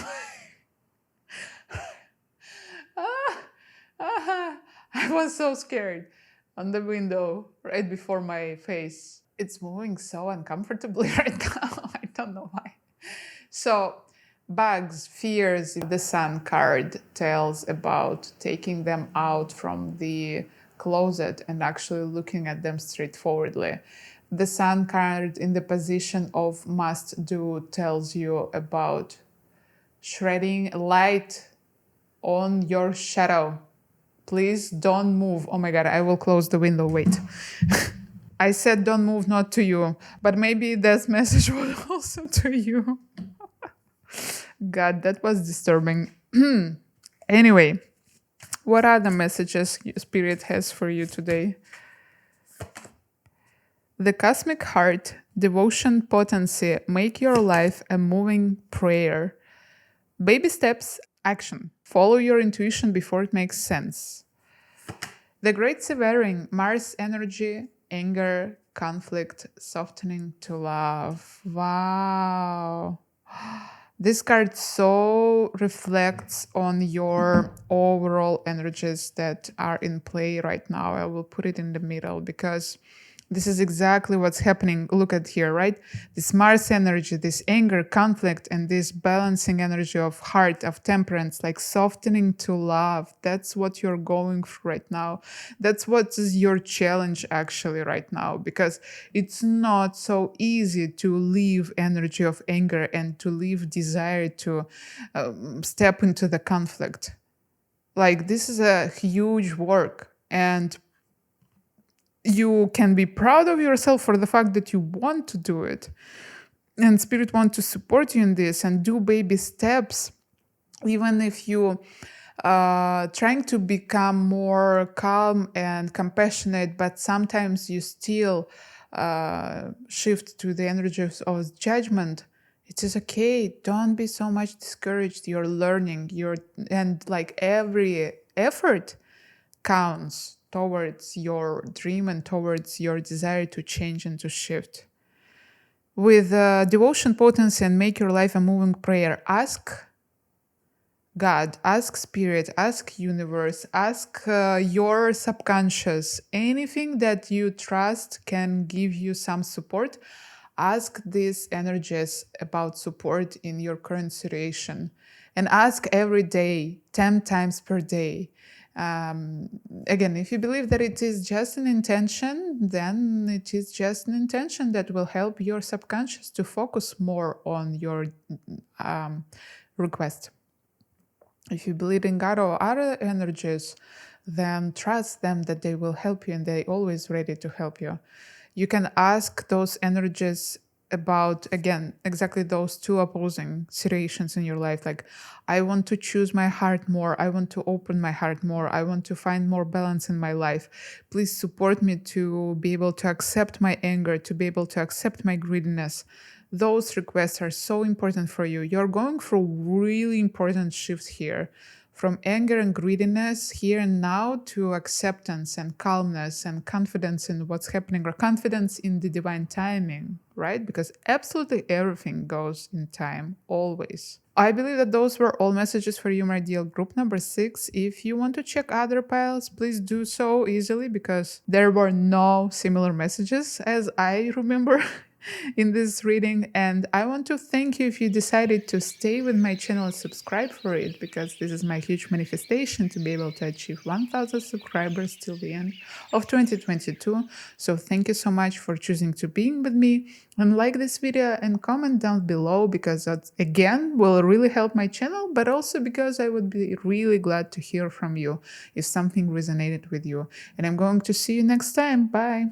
I was so scared on the window right before my face. It's moving so uncomfortably right now. I don't know why. So, bugs, fears, the Sun card tells about taking them out from the closet and actually looking at them straightforwardly. The Sun card in the position of must do tells you about shedding light on your shadow. Please don't move. Oh my God, I will close the window. Wait. I said don't move, not to you, but maybe this message was also to you. God, that was disturbing. Anyway, what are the messages Spirit has for you today? The cosmic heart, devotion, potency, make your life a moving prayer. Baby steps, action. Follow your intuition before it makes sense. The great severing, Mars energy, anger, conflict, softening to love. Wow. This card so reflects on your overall energies that are in play right now. I will put it in the middle because this is exactly what's happening. Look at here, right? This Mars energy, this anger, conflict, and this balancing energy of heart, of temperance, like softening to love. That's what you're going through right now. That's what is your challenge actually right now, because it's not so easy to leave energy of anger and to leave desire to step into the conflict. Like, this is a huge work. And you can be proud of yourself for the fact that you want to do it, and spirit want to support you in this and do baby steps, even if you trying to become more calm and compassionate, but sometimes you still shift to the energies of judgment. It is okay. Don't be so much discouraged. You're learning. And like every effort counts towards your dream and towards your desire to change and to shift. With devotion, potency, and make your life a moving prayer, ask God, ask Spirit, ask Universe, ask your subconscious, anything that you trust can give you some support. Ask these energies about support in your current situation, and ask every day, 10 times per day. Um, Again, if you believe that it is just an intention, then it is just an intention that will help your subconscious to focus more on your request. If you believe in God or other energies, then trust them that they will help you, and they're always ready to help you. You can ask those energies about, again, exactly those two opposing situations in your life. Like, I want to choose my heart more. I want to open my heart more. I want to find more balance in my life. Please support me to be able to accept my anger, to be able to accept my greediness. Those requests are so important for you. You're going through really important shifts here, from anger and greediness here and now to acceptance and calmness and confidence in what's happening, or confidence in the divine timing, right? Because absolutely everything goes in time, always. I believe that those were all messages for you, my dear group number 6. If you want to check other piles, please do so easily, because there were no similar messages as I remember in this reading. And I want to thank you if you decided to stay with my channel and subscribe for it, because this is my huge manifestation to be able to achieve 1000 subscribers till the end of 2022. So thank you so much for choosing to being with me, and like this video and comment down below, because that again will really help my channel, but also because I would be really glad to hear from you if something resonated with you. And I'm going to see you next time. Bye.